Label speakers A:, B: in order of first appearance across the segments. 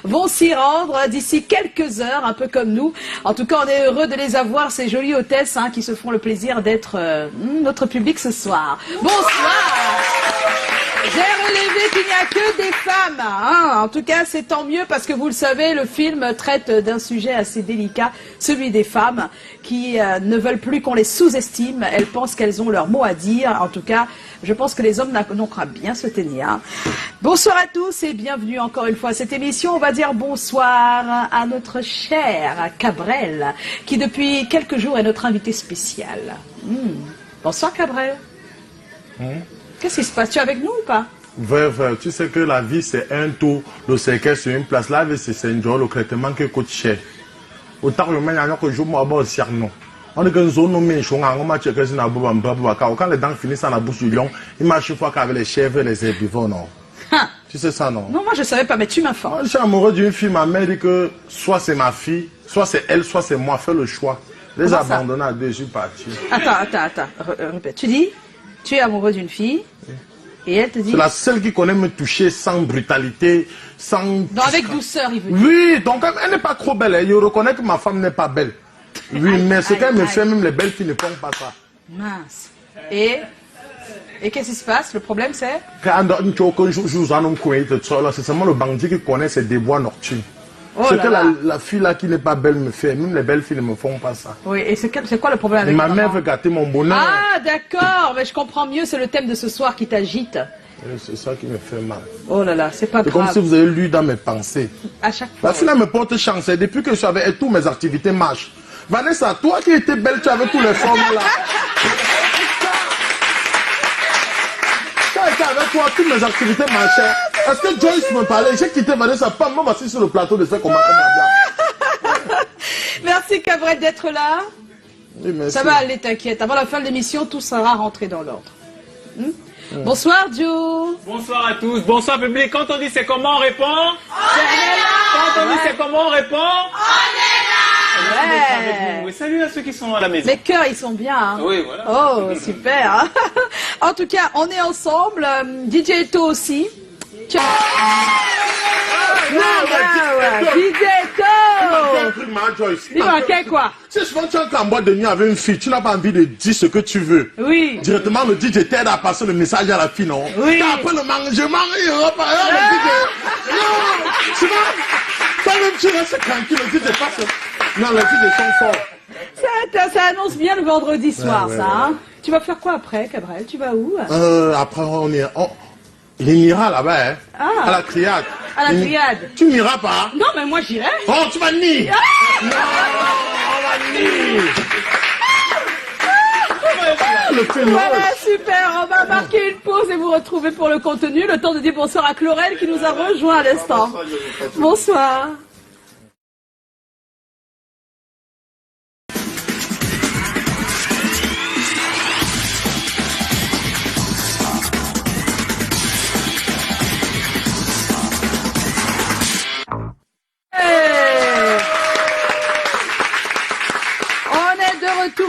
A: vont s'y rendre d'ici quelques heures, un peu comme nous. En tout cas, on est heureux de les avoir, ces jolies hôtesses qui se font le plaisir d'être notre public ce soir. Bonsoir. J'ai relevé qu'il n'y a que des femmes. En tout cas, c'est tant mieux parce que vous le savez, le film traite d'un sujet assez délicat, celui des femmes qui ne veulent plus qu'on les sous-estime. Elles pensent qu'elles ont leur mot à dire. En tout cas, je pense que les hommes n'ont qu'à bien se tenir. Bonsoir à tous et bienvenue encore une fois à cette émission. On va dire bonsoir à notre cher Cabrel, qui depuis quelques jours est notre invité spécial. Bonsoir Cabrel. Qu'est-ce qui se passe? Tu es avec nous ou pas?
B: Tu sais que la vie c'est un tour, le cercle sur une place. La vie c'est un jour, le traitement qui coûte cher. Autant le même que je m'aborde au cerno. On est qu'un zone nommé on m'a checké sur la boue. Quand les dents finissent dans la bouche du lion, il m'a chaque fois qu'avec les chèvres et les herbivores, non. Tu sais ça, non?
A: Non, moi je savais pas, mais tu m'informes.
B: Je suis amoureux d'une fille, ma mère dit que soit c'est ma fille, soit c'est elle, soit c'est moi. Fais le choix. Les abandonner à deux, je suis parti.
A: Attends. Répète. Tu dis, tu es amoureux d'une fille. Et elle te dit...
B: C'est la seule qui connaît me toucher sans brutalité, sans...
A: Non, avec douceur, il veut dire.
B: Oui, donc elle n'est pas trop belle. Je reconnais que ma femme n'est pas belle. Oui, mais ce qu'elle me fait, même les belles filles ne font pas ça.
A: Mince. Et qu'est-ce qui se passe? Le problème, c'est...
B: C'est seulement le bandit qui connaît ses déboires nocturnes.
A: Oh
B: ce
A: là
B: que
A: là.
B: la fille là qui n'est pas belle me fait, même les belles filles ne me font pas ça.
A: Oui, et c'est quoi le problème avec
B: Ma
A: ta
B: mère
A: maman?
B: veut gâter mon bonheur.
A: Ah, d'accord, mais je comprends mieux, c'est le thème de ce soir qui t'agite.
B: C'est ça qui me fait mal.
A: Oh là là, c'est pas
B: C'est
A: grave.
B: comme si vous avez lu dans mes pensées.
A: À chaque fois.
B: La fille là me porte chance. Et depuis que je suis avec elle, toutes mes activités marchent. Vanessa, toi qui étais belle, tu avais tous les formes là. Quand j'étais avec toi, toutes mes activités marchaient. Est-ce que Joyce me parlait? J'ai quitté Vanessa, pas moi, voici sur le plateau de faire comment on a.
A: Merci Cabrel d'être là.
B: Oui, merci.
A: Ça va aller, t'inquiète. Avant la fin de l'émission, tout sera rentré dans l'ordre. Bonsoir Joe.
C: Bonsoir à tous, bonsoir public. Quand on dit c'est comment on répond? On est là. Quand on dit c'est comment on répond? On est là. Merci d'être avec nous. Et salut à ceux qui sont à la maison.
A: Les cœurs, ils sont bien.
C: Oui, voilà.
A: Oh, super. En tout cas, on est ensemble. DJ Eto aussi. Ciao. DJ Eto. Il manquait quoi?
B: Si souvent tu entres en boîte de nuit avec une fille, tu n'as pas envie de dire ce que tu veux.
A: Oui.
B: Directement, le DJ t'aide à passer le message à la fille, non?
A: Oui.
B: Quand après le mangement, il repart. Le DJ. Non. Tu vois? Toi-même, tu restes tranquille. Le DJ passe. Non, les DJ sont forts.
A: Ça annonce bien le vendredi soir,
B: Ouais,
A: ça.
B: ouais.
A: Hein? Tu vas faire quoi après, Cabrel? Tu vas où?
B: Après, il ira là-bas, hein, à la triade.
A: À la triade.
B: Tu n'iras pas?
A: Non, mais moi j'irai.
B: Oh, tu vas nier. Non, on va nier. Le film
A: Voilà,
B: rose.
A: super. On va marquer une pause et vous retrouver pour le contenu. Le temps de dire bonsoir à Chlorel qui nous a rejoint à l'instant. Bonsoir.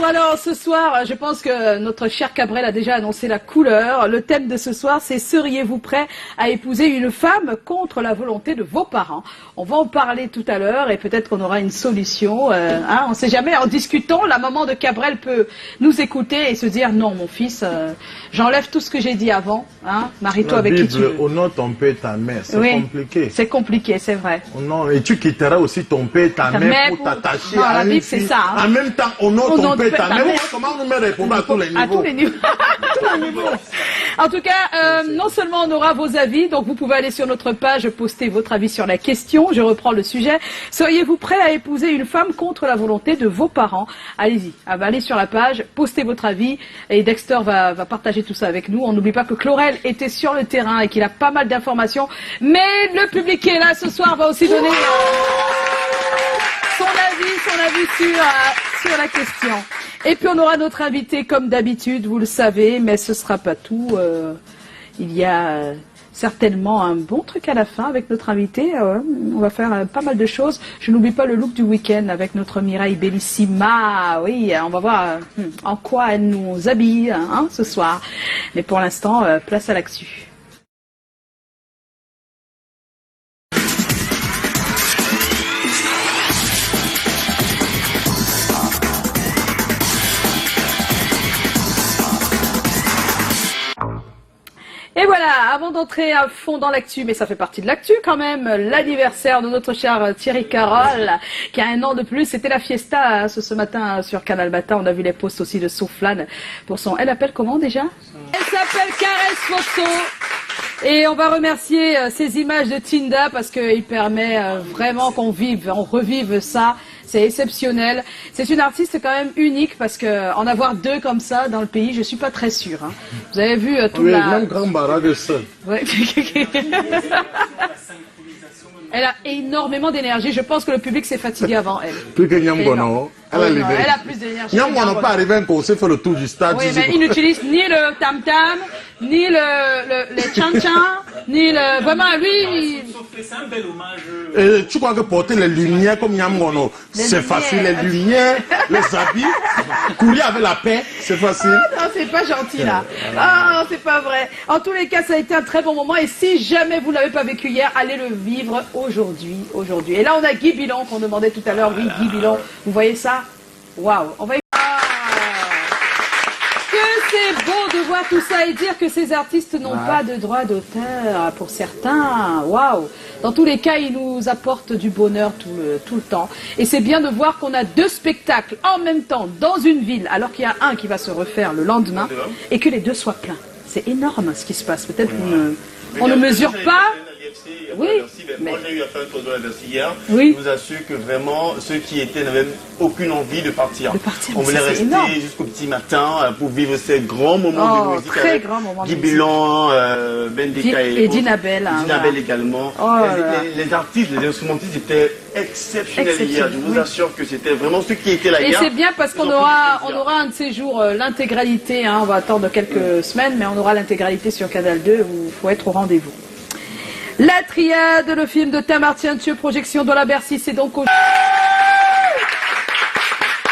A: Alors ce soir, je pense que notre cher Cabrel a déjà annoncé la couleur. Le thème de ce soir, c'est seriez-vous prêt à épouser une femme contre la volonté de vos parents? On va en parler tout à l'heure et peut-être qu'on aura une solution. On ne sait jamais. En discutant, la maman de Cabrel peut nous écouter et se dire non, mon fils, j'enlève tout ce que j'ai dit avant. Marie-toi avec qui tu veux.
B: Honore ton père et ta mère, c'est compliqué.
A: C'est compliqué, c'est vrai.
B: Non, et tu quitteras aussi ton père et ta mère pour t'attacher à une fille.
A: Ça, hein.
B: En même temps, honore ton père et ta mère. Comment nous met répondre à tous les niveaux?
A: À tous les niveaux. En tout cas, non seulement on aura vos avis, donc vous pouvez aller sur notre page, poster votre avis sur la question. Je reprends le sujet. Seriez-vous prêt à épouser une femme contre la volonté de vos parents? Allez-y, allez sur la page, postez votre avis et Dexter va partager tout ça avec nous. On n'oublie pas que Chlorel était sur le terrain et qu'il a pas mal d'informations, mais le public qui est là ce soir va aussi donner son avis sur la question. Et puis on aura notre invité comme d'habitude, vous le savez, mais ce sera pas tout. Il y a certainement un bon truc à la fin avec notre invité. On va faire pas mal de choses. Je n'oublie pas le look du week-end avec notre Mireille Bellissima. Oui, on va voir en quoi elle nous habille ce soir. Mais pour l'instant, place à l'actu. avant d'entrer à fond dans l'actu, mais ça fait partie de l'actu quand même, l'anniversaire de notre cher Thierry Carole, qui a un an de plus. C'était la fiesta hein, ce matin sur Canal Matin. On a vu les posts aussi de Souflane pour son... Elle appelle comment déjà? Elle s'appelle Caresse Photo. Et on va remercier ces images de Tinda parce qu'il permet vraiment qu'on revive ça. C'est exceptionnel. C'est une artiste quand même unique parce que en avoir deux comme ça dans le pays, je suis pas très sûre. Hein. Vous avez vu tout
B: oui,
A: la...
B: même grand barrage de ça.
A: Ouais. Elle a énormément d'énergie. Je pense que le public s'est fatigué avant elle.
B: Plus que Nyamgono. Elle a l'idée.
A: Elle a plus d'énergie.
B: Nyamgono pas arrivé un concert, fait le tour du stade.
A: Oui, mais il n'utilise ni le tam-tam, ni les chan-chan, ni le... Vraiment, lui...
C: C'est un bel hommage.
B: Et tu crois que porter les lumières comme Nyamgono, c'est facile. Les lumières, les habits, courir avec la paix, c'est facile.
A: Ah non, c'est pas gentil là. Ah, c'est pas vrai. En tous les cas, ça a été un très bon moment. Et si jamais vous l'avez pas vécu hier, allez le vivre aujourd'hui. Et là, on a Guy Bilon qu'on demandait tout à l'heure. Oui, Guy Bilon. Vous voyez ça? Waouh. On va c'est beau de voir tout ça et dire que ces artistes n'ont pas de droit d'auteur pour certains. Waouh! Dans tous les cas, ils nous apportent du bonheur tout le temps. Et c'est bien de voir qu'on a deux spectacles en même temps dans une ville, alors qu'il y a un qui va se refaire le lendemain et que les deux soient pleins. C'est énorme ce qui se passe. Peut-être qu'on ne mesure pas. Oui,
D: mais... Moi j'ai eu à faire un tour de la Bercy hier.
A: Oui.
D: Je vous assure que vraiment ceux qui étaient n'avaient même aucune envie de partir. On voulait rester jusqu'au petit matin pour vivre ces grands moments de musique.
A: Très grands moments
D: Guy Bilon, Ben Deka
A: et Dinabel.
D: Dinabel également. Les artistes, les instrumentistes étaient exceptionnels hier. Je vous assure que c'était vraiment ceux qui étaient là hier.
A: Et c'est bien parce qu'on aura un de ces jours l'intégralité. Hein, on va attendre quelques semaines, mais on aura l'intégralité sur Canal 2 où il faut être au rendez-vous. La Triade, le film de Tamartientieux, projection dans la Bercy, c'est donc aujourd'hui.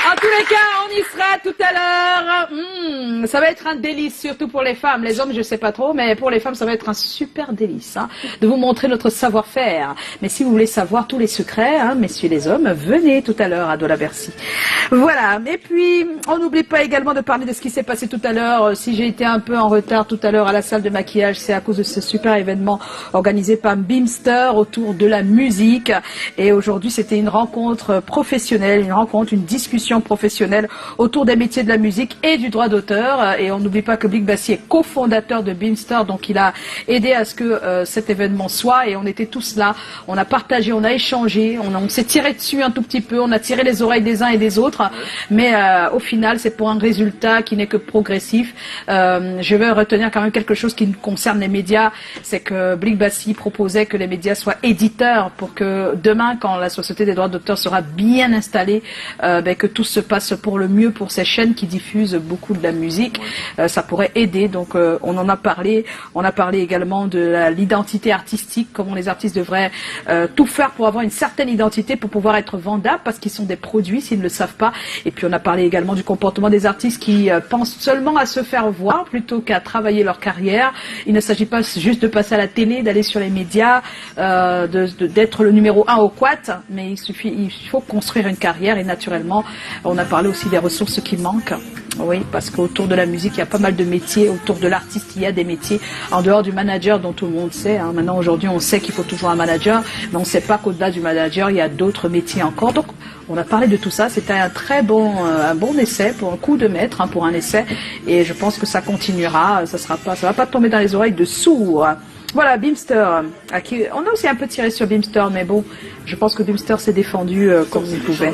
A: En tous les cas, on y sera tout à l'heure. Ça va être un délice, surtout pour les femmes. Les hommes, je sais pas trop, mais pour les femmes, ça va être un super délice hein, de vous montrer notre savoir-faire. Mais si vous voulez savoir tous les secrets, hein, messieurs les hommes, venez tout à l'heure à Dola Bercy. Voilà. Et puis, on n'oublie pas également de parler de ce qui s'est passé tout à l'heure. Si j'ai été un peu en retard tout à l'heure à la salle de maquillage, c'est à cause de ce super événement organisé par Beamster autour de la musique. Et aujourd'hui, c'était une rencontre professionnelle, une discussion professionnelle autour des métiers de la musique et du droit d'auteur. Et on n'oublie pas que Blick Bassi est cofondateur de Beamster, donc il a aidé à ce que cet événement soit. Et on était tous là, on a partagé, on a échangé, on s'est tiré dessus un tout petit peu, on a tiré les oreilles des uns et des autres. Mais au final, c'est pour un résultat qui n'est que progressif. Je veux retenir quand même quelque chose qui concerne les médias, c'est que Blick Bassi proposait que les médias soient éditeurs pour que demain, quand la Société des droits d'auteur sera bien installée, que tout se passe pour le mieux pour ces chaînes qui diffusent beaucoup de la musique. Ça pourrait aider, donc on en a parlé. On a parlé également de l'identité artistique, comment les artistes devraient tout faire pour avoir une certaine identité, pour pouvoir être vendables, parce qu'ils sont des produits s'ils ne le savent pas. Et puis on a parlé également du comportement des artistes qui pensent seulement à se faire voir plutôt qu'à travailler leur carrière. Il ne s'agit pas juste de passer à la télé, d'aller sur les médias, d'être le numéro 1 au quat, mais il faut construire une carrière et naturellement, on a parlé aussi des ressources qui manquent. Oui, parce qu'autour de la musique, il y a pas mal de métiers. Autour de l'artiste, il y a des métiers. En dehors du manager, dont tout le monde sait. Hein. Maintenant, aujourd'hui, on sait qu'il faut toujours un manager. Mais on ne sait pas qu'au-delà du manager, il y a d'autres métiers encore. Donc, on a parlé de tout ça. C'était un bon essai, pour un coup de maître, hein, pour un essai. Et je pense que ça continuera. Ça va pas tomber dans les oreilles de sourds. Voilà, Beamster, on a aussi un peu tiré sur Beamster, mais bon, je pense que Beamster s'est défendu comme il pouvait.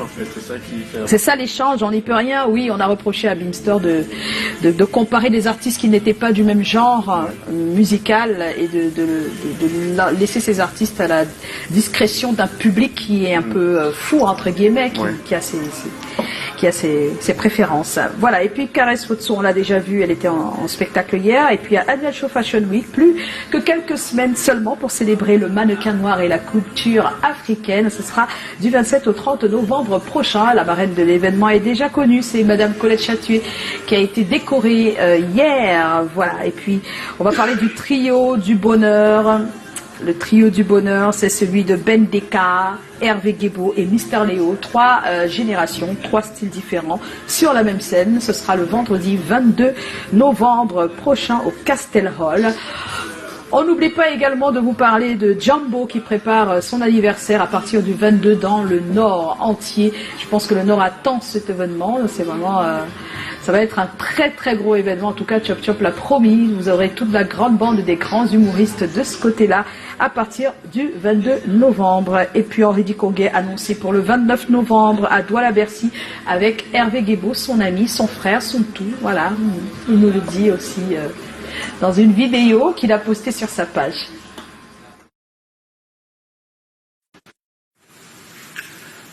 A: C'est ça l'échange, on n'y peut rien. Oui, on a reproché à Beamster de comparer des artistes qui n'étaient pas du même genre musical et de laisser ces artistes à la discrétion d'un public qui est un peu fou, entre guillemets, qui a ses préférences. Voilà, et puis Caresse Photo, on l'a déjà vu, elle était en spectacle hier, et puis à Annual Show Fashion Week, plus que quelques semaines seulement pour célébrer le mannequin noir et la couture africaine. Ce sera du 27 au 30 novembre prochain. La marraine de l'événement est déjà connue, c'est Madame Colette Chatuet qui a été décorée hier. Voilà, et puis on va parler du trio du bonheur. Le trio du bonheur, c'est celui de Ben Deka, Hervé Guébo et Mister Léo. 3 générations, 3 styles différents sur la même scène. Ce sera le vendredi 22 novembre prochain au Castel Hall. On n'oublie pas également de vous parler de Jumbo qui prépare son anniversaire à partir du 22 dans le Nord entier. Je pense que le Nord attend cet événement. C'est vraiment... ça va être un très très gros événement. En tout cas, Chop Chop l'a promis. Vous aurez toute la grande bande des grands humoristes de ce côté-là à partir du 22 novembre. Et puis Henri Diconguet annoncé pour le 29 novembre à Douala-Bercy avec Hervé Guébaud, son ami, son frère, son tout. Voilà, il nous le dit aussi dans une vidéo qu'il a postée sur sa page.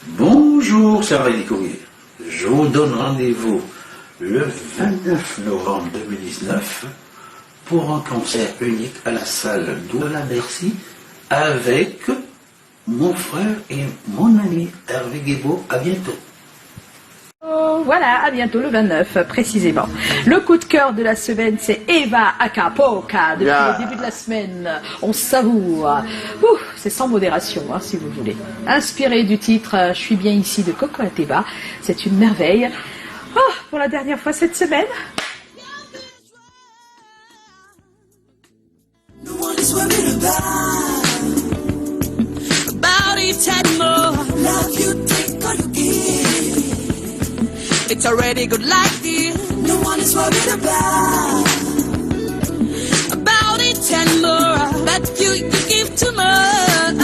E: Bonjour, c'est Hervé Diconguet. Je vous donne rendez-vous le 29 novembre 2019 pour un concert unique à la salle Douala-Bercy avec mon frère et mon ami Hervé Guébaud. À bientôt.
A: Voilà, à bientôt le 29 précisément. Le coup de cœur de la semaine, c'est Eva Acapulco. Depuis le début de la semaine, on savoure. C'est sans modération, hein, si vous voulez. Inspiré du titre « Je suis bien ici » de Coco Ateba, c'est une merveille. Pour la dernière fois cette semaine.
F: It's already good like this. No one is worried about it anymore. But you give too much.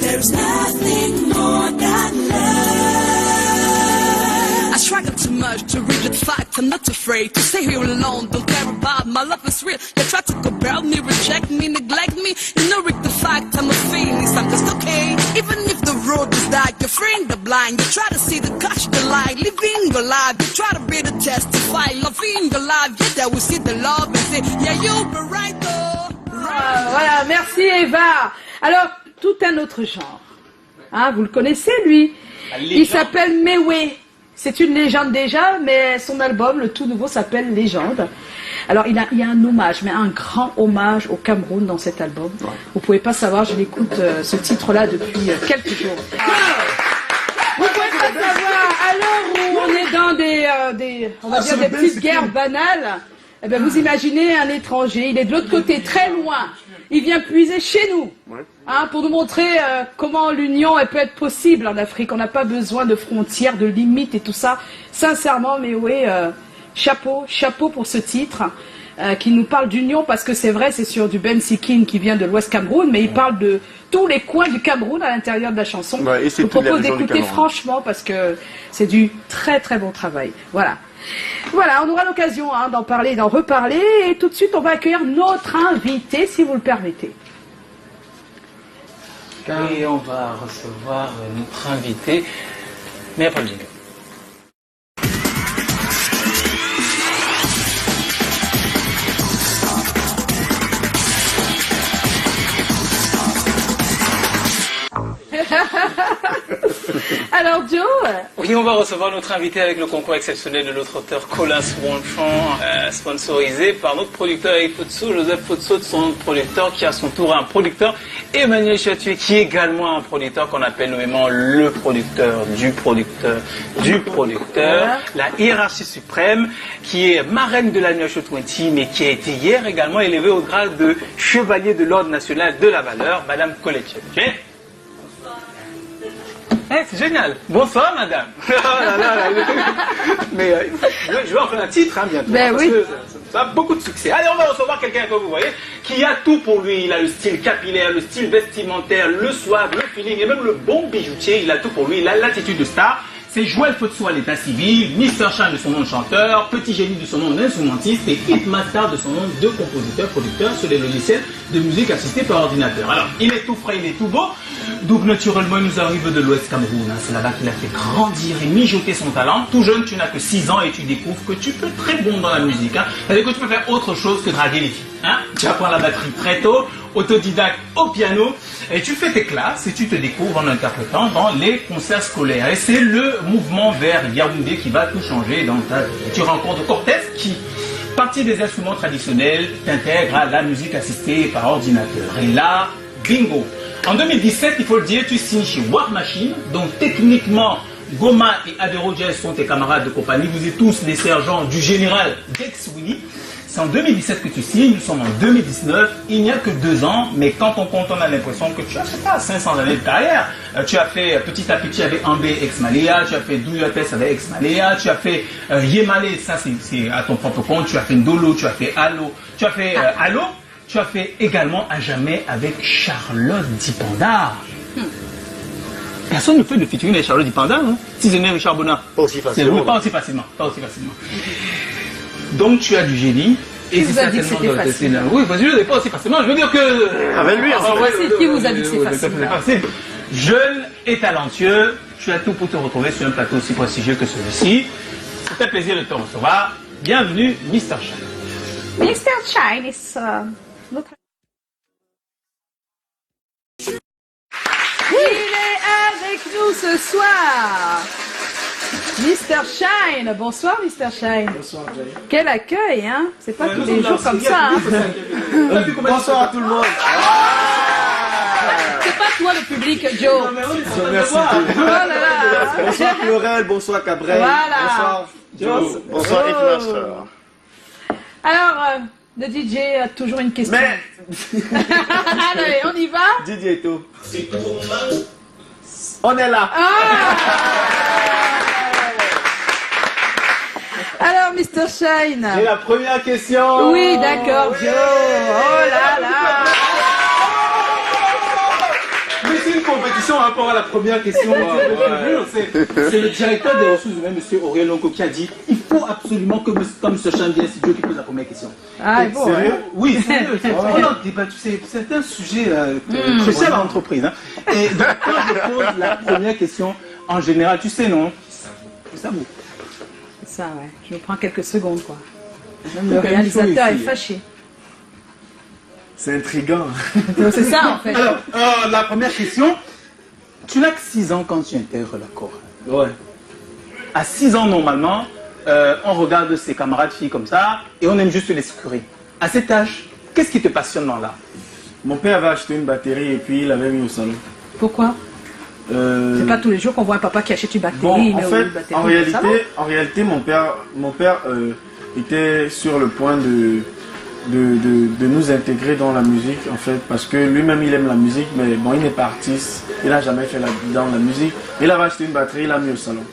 F: There's nothing more than love. I struggle too much to read the fact. I'm not afraid to stay here alone. Don't care about my love is real. You try to compare me, reject me, neglect me. You know the fact I'm a feelings. I'm just okay. Even if the road is dark, you're freeing the blind. You try to see the catch the light, living your life. You try to be the testify, loving your life. Yeah, that we see the love and say, yeah, you'll be right though.
A: Voilà, merci Eva. Alors, tout un autre genre. Hein, vous le connaissez lui. Il s'appelle Mewe. C'est une légende déjà, mais son album, le tout nouveau, s'appelle Légende. Alors, il y a un hommage, mais un grand hommage au Cameroun dans cet album. Ouais. Vous pouvez pas savoir, je l'écoute ce titre-là depuis quelques jours. Vous pouvez pas savoir, à l'heure où on est dans on va dire des petites guerres banales, eh ben, vous imaginez un étranger, il est de l'autre côté, très loin. Il vient puiser chez nous, hein, pour nous montrer comment l'union peut être possible en Afrique. On n'a pas besoin de frontières, de limites et tout ça. Sincèrement, mais oui, chapeau pour ce titre qui nous parle d'union, parce que c'est vrai, c'est sur du Ben Sikin qui vient de l'Ouest Cameroun, mais il parle de tous les coins du Cameroun à l'intérieur de la chanson. Ouais, je vous propose d'écouter franchement parce que c'est du très très bon travail. Voilà. Voilà, on aura l'occasion hein, d'en parler, d'en reparler, et tout de suite on va accueillir notre invité, si vous le permettez.
C: Et on va recevoir notre invité, mais après le jingle.
A: Alors Joe?
C: Oui, on va recevoir notre invité avec le concours exceptionnel de notre auteur Colin Swanchon, sponsorisé par notre producteur Futso, Joseph Futso, son producteur qui a à son tour un producteur, Emmanuel Chatué, qui est également un producteur qu'on appelle nommément le producteur du producteur du producteur, la hiérarchie suprême, qui est marraine de la Nuit 20, mais qui a été hier également élevée au grade de chevalier de l'ordre national de la valeur, Madame Colette Chatué. Hey, c'est génial. Bonsoir, madame. Mais je vais en faire un titre bientôt. Ben parce que ça a beaucoup de succès. Allez, on va recevoir quelqu'un que vous voyez qui a tout pour lui. Il a le style capillaire, le style vestimentaire, le swag, le feeling et même le bon bijoutier. Il a tout pour lui. Il a l'attitude de star. C'est Joël Futso à l'état civil, Mr. Chan de son nom de chanteur, Petit Génie de son nom d'instrumentiste et Hitmaster de son nom de compositeur-producteur sur les logiciels de musique assistée par ordinateur. Alors, il est tout frais, il est tout beau, donc naturellement il nous arrive de l'Ouest Cameroun. Hein. C'est là-bas qu'il a fait grandir et mijoter son talent. Tout jeune, tu n'as que 6 ans et tu découvres que tu peux être très bon dans la musique. Hein. C'est-à-dire que tu peux faire autre chose que draguer les filles. Hein. Tu apprends la batterie très tôt, autodidacte au piano, et tu fais tes classes et tu te découvres en interprétant dans les concerts scolaires. Et c'est le mouvement vers Yaoundé qui va tout changer dans ta vie. Tu rencontres Cortez qui, partie des instruments traditionnels, t'intègre à la musique assistée par ordinateur. Et là, bingo. En 2017, il faut le dire, tu signes chez War Machine, donc techniquement, Goma et Adero Jazz sont tes camarades de compagnie. Vous êtes tous les sergents du général Dex Winnie. C'est en 2017 que tu signes, nous sommes en 2019, il n'y a que 2 ans, mais quand on compte, on a l'impression que tu as, je sais pas, 500 années de carrière. Tu as fait Petit à Petit avec Ambé ex Malea, tu as fait Douyotes avec ex Malea, tu as fait Yemale, ça c'est à ton propre compte, tu as fait Ndolo, tu as fait Allo, tu as fait Allo, tu as fait également À Jamais avec Charlotte Dipanda. Personne ne fait de featuring avec Charlotte Dipanda, hein? Si ce n'est Richard Bonnard.
D: Pas aussi facilement.
C: Oui, pas aussi facilement. Pas aussi facilement. Donc tu as du génie.
A: Qui vous a dit que c'était facile?
C: Oui, parce que je ne l'ai pas aussi facilement. Je veux dire que...
D: Avec lui,
A: Qui vous a dit que c'est facile?
C: Jeune et talentueux, tu as tout pour te retrouver sur un plateau aussi prestigieux que celui-ci. C'est un plaisir de te recevoir. Bienvenue, Mr. Shine.
A: Mr. Shine is... Il est avec nous ce soir. Mr. Shine, bonsoir Mr. Shine.
G: Bonsoir Jay.
A: Quel accueil, hein? C'est pas tous les jours comme ça, hein?
G: Bonsoir à tout le monde.
A: C'est pas toi le public, Joe.
G: Merci.
A: Oh là là.
G: Bonsoir Laurel, bonsoir Cabrel.
A: Voilà.
G: Bonsoir Joe.
D: Bonsoir,
A: Oh. Alors, le DJ a toujours une question. Allez, on y va?
G: Didier Eto. On est là.
A: Alors, Mr. Shine.
G: Et la première question.
A: Oui, d'accord, Joe. Oh là là.
C: Mais c'est une compétition en rapport à la première question. C'est le directeur des ressources humaines, M. Aurélien Longo, qui a dit il faut absolument que comme ce chant vienne, c'est Dieu qui pose la première question.
A: Ah, bon.
C: Sérieux? Oui, sérieux. On a débattu, c'est un sujet crucial à l'entreprise. Hein. Et donc, quand je pose la première question, en général, tu sais, non? Ça vaut.
A: Ça, ouais. Je me prends quelques secondes, quoi. Même le réalisateur est fâché.
G: C'est intriguant.
A: C'est ça, en fait.
C: Alors, la première question, tu n'as que 6 ans quand tu intègres la chorale.
G: Ouais.
C: À 6 ans, normalement, on regarde ses camarades filles comme ça et on aime juste les secourir. À cet âge, qu'est-ce qui te passionne dans l'art?
G: Mon père avait acheté une batterie et puis il l'avait mis au salon.
A: Pourquoi? C'est pas tous les jours qu'on voit un papa qui achète une batterie.
G: Bon, en
A: mais
G: fait,
A: une batterie
G: en réalité, mon père était sur le point de nous intégrer dans la musique, en fait, parce que lui-même il aime la musique, mais bon, il n'est pas artiste, il n'a jamais fait dans la musique. Il avait acheté une batterie, il l'a mis au salon.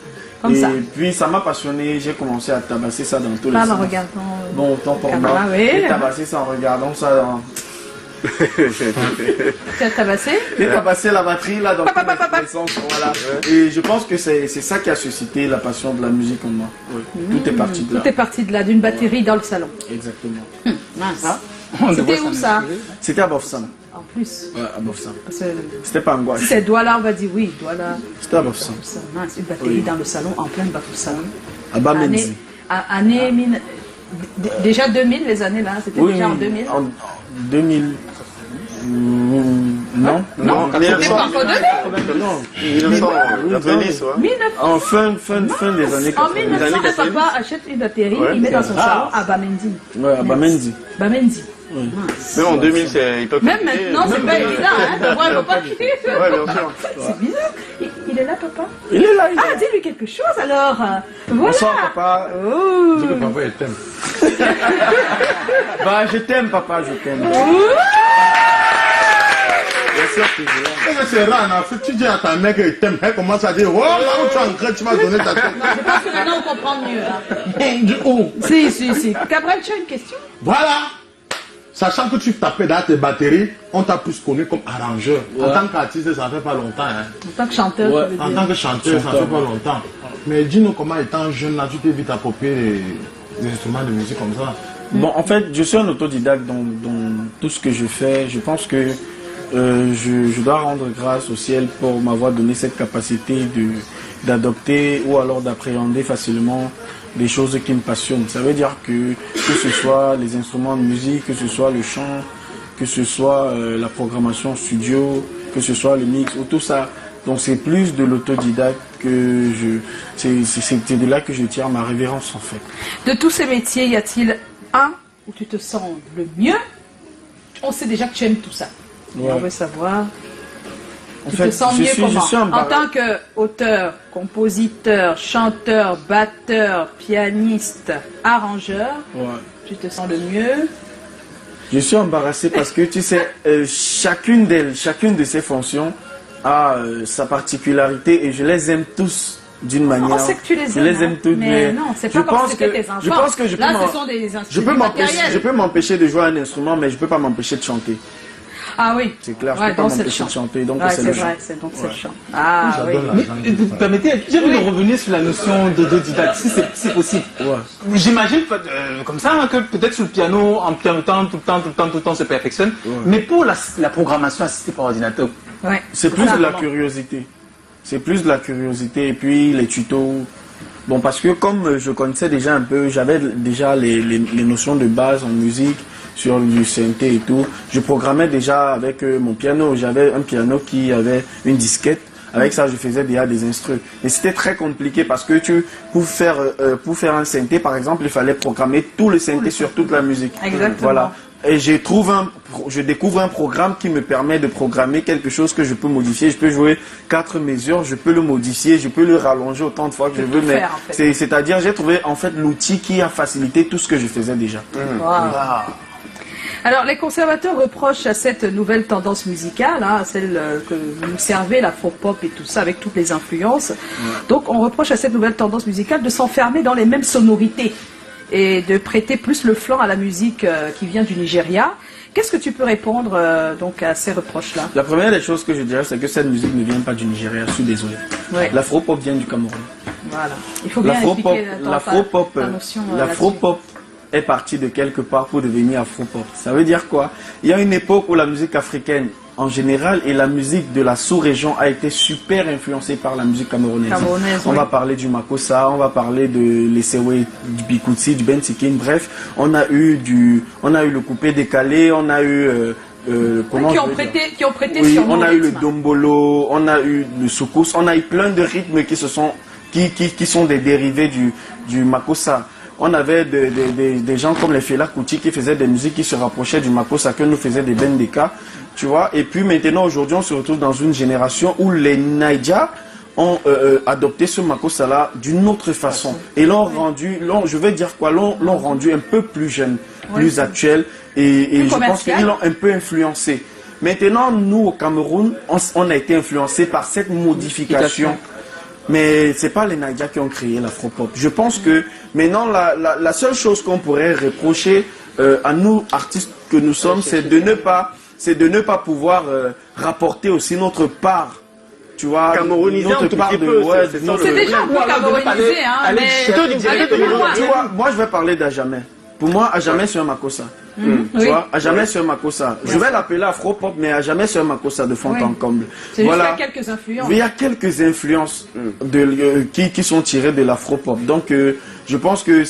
A: Comme
G: et
A: ça.
G: puis ça m'a passionné, j'ai commencé à tabasser ça dans tous les
A: Parle en
G: sens.
A: regardant.
G: Bon, autant pour
A: caméra,
G: moi,
A: oui.
G: j'ai tabassé ça en regardant ça dans...
A: Tu as tabassé?
G: J'ai tabassé la batterie là dans tous les sens, voilà. Et je pense que c'est ça qui a suscité la passion de la musique en moi. Oui. Tout est parti de là.
A: Tout est parti de là, d'une batterie dans le salon.
G: Exactement.
A: Mince. C'était où ça?
G: C'était à Bofsam.
A: En plus.
G: Ouais, à Bofsam.
A: Parce que
G: C'était pas en Gouache.
A: si c'est Douala, on va dire oui, Douala.
G: C'était à Bofsam.
A: Mince, une batterie dans le salon, en plein bateau salon.
G: À Bamenzi.
A: Année déjà 2000, les années là, c'était
G: Oui,
A: déjà en 2000.
G: En 2000. Non.
A: Non, c'était pas encore 2000.
G: Non.
D: 1990, ouais.
A: 1900.
G: En fin des années 80.
A: En 1900, le papa achète une batterie, il met dans son salon à Bamenzi.
G: Ouais, à Bamenzi.
A: Bamenzi.
D: Même en 2000, c'est hypocrite.
A: Même maintenant, c'est pas évident, hein, de voir le papa qui...
D: Ouais, bien sûr.
A: C'est bizarre. Il est là, papa?
G: Il est là, il est là.
A: Ah, dis-lui quelque chose alors. Voilà.
G: Bonsoir, papa.
A: Oh.
B: Dis que papa, il t'aime.
G: Bah, je t'aime, papa, je t'aime. Bien sûr que je l'aime.
B: C'est rare, en Afrique, tu dis à ta mère qu'il t'aime, elle commence à dire, oh, là où tu es en train, tu m'as donné ta tête.
A: Non, je pense que maintenant on comprend mieux. Hein.
B: Du coup,
A: Si. Cabrel, tu as une question?
B: voilà. Sachant que tu tapais dans tes batteries, on t'a plus connu comme arrangeur. En tant qu'artiste, ça fait pas longtemps. Hein.
A: En tant que chanteur, tu veux
B: En
A: dire.
B: tant que chanteur, ça fait pas longtemps. Mais dis-nous comment, étant jeune, là, tu t'es vite approprié des instruments de musique comme ça.
G: Bon, en fait, je suis un autodidacte dans tout ce que je fais. Je pense que je dois rendre grâce au ciel pour m'avoir donné cette capacité d'adopter ou alors d'appréhender facilement des choses qui me passionnent. Ça veut dire que ce soit les instruments de musique, que ce soit le chant, que ce soit la programmation studio, que ce soit le mix, ou tout ça. Donc c'est plus de l'autodidacte que c'est de là que je tire ma révérence en fait.
A: De tous ces métiers, y a-t-il un où tu te sens le mieux? On sait déjà que tu aimes tout ça.
G: Ouais.
A: On veut savoir.
G: En
A: Tu
G: fait,
A: te sens
G: je
A: mieux
G: suis
A: comment? En
G: embarrassé.
A: tant qu'auteur, compositeur, chanteur, batteur, pianiste, arrangeur,
G: Ouais.
A: tu te sens le mieux?
G: Je suis embarrassé parce que tu sais, chacune de ces fonctions a sa particularité et je les aime tous d'une manière.
A: On sait que tu les aimes.
G: Je les aime toutes, mais
A: non, c'est pas parce que c'était tes enfants.
G: Je pense que
A: là, ce sont des instruments matériels.
G: je peux m'empêcher de jouer un instrument, mais je peux pas m'empêcher de chanter.
A: Ah oui.
G: C'est clair, je peux pas m'empêcher de chanter, donc c'est le chant.
A: C'est donc c'est le chant. Ah oui.
C: Mais vous permettez, j'ai envie de revenir sur la notion d'autodidacte, si c'est possible.
G: Ouais.
C: J'imagine comme ça hein, que peut-être sur le piano, en pianotant tout le temps se perfectionne. Ouais. Mais pour la programmation assistée par ordinateur,
G: c'est plus de la curiosité. C'est plus de la curiosité et puis les tutos. Bon, parce que comme je connaissais déjà un peu, j'avais déjà les notions de base en musique, sur du synthé et tout. Je programmais déjà avec mon piano. J'avais un piano qui avait une disquette. Avec ça, je faisais déjà des instruments. Mais c'était très compliqué parce que pour faire un synthé, par exemple, il fallait programmer tout le synthé sur toute la musique.
A: Exactement.
G: Voilà. Et je découvre un programme qui me permet de programmer quelque chose que je peux modifier. Je peux jouer 4 mesures, je peux le modifier, je peux le rallonger autant de fois que je veux. Mais c'est-à-dire, j'ai trouvé en fait l'outil qui a facilité tout ce que je faisais déjà.
A: Wow. Alors, les conservateurs reprochent à cette nouvelle tendance musicale, hein, celle que vous nous servez, l'afro-pop et tout ça, avec toutes les influences. Donc, on reproche à cette nouvelle tendance musicale de s'enfermer dans les mêmes sonorités et de prêter plus le flanc à la musique qui vient du Nigeria. Qu'est-ce que tu peux répondre donc à ces reproches-là?
G: La première des choses que je dirais, c'est que cette musique ne vient pas du Nigeria, je suis désolé. Ouais. L'afro-pop vient du Cameroun.
A: Voilà. Il faut bien expliquer
G: l'afro-pop est parti de quelque part pour devenir afro-pop. Ça veut dire quoi? Il y a une époque où la musique africaine en général et la musique de la sous-région a été super influencée par la musique camerounaise. On va parler du Makossa, on va parler de l'Essewe, du Bikutsi, du Bensikin, bref, on a eu le coupé décalé, on a eu
A: qui ont prêté
G: oui,
A: sur nos
G: on a eu le
A: rythmes.
G: dombolo, on a eu le soukous, on a eu plein de rythmes qui sont des dérivés du Makossa. On avait des gens comme les Fela Kuti qui faisaient des musiques qui se rapprochaient du Makossa, que nous faisaient des Bendeka, tu vois. Et puis maintenant, aujourd'hui, on se retrouve dans une génération où les Naija ont adopté ce Makossa-là d'une autre façon. Et l'ont rendu, je vais dire quoi, l'ont rendu un peu plus jeune, plus actuel. Et je pense qu'ils l'ont un peu influencé. Maintenant, nous, au Cameroun, on a été influencé par cette modification. Mais c'est pas les Naija qui ont créé l'afro-pop. Je pense que maintenant, la seule chose qu'on pourrait reprocher à nous, artistes que nous sommes, c'est de ne pas pouvoir rapporter aussi notre part. Tu vois,
D: camerounisé
G: notre part de...
A: c'est déjà un peu camerounisé, hein, mais...
G: Moi, je vais parler d'Ajamais. Pour moi, Ajamais, c'est un Makossa. Tu vois, Ajamais, c'est un Makossa. Je vais l'appeler afro-pop, mais Ajamais, c'est un Makossa de fond en comble.
A: Voilà. Il y a quelques influences.
G: Il y a quelques influences qui sont tirées de l'afro-pop. Donc, je pense que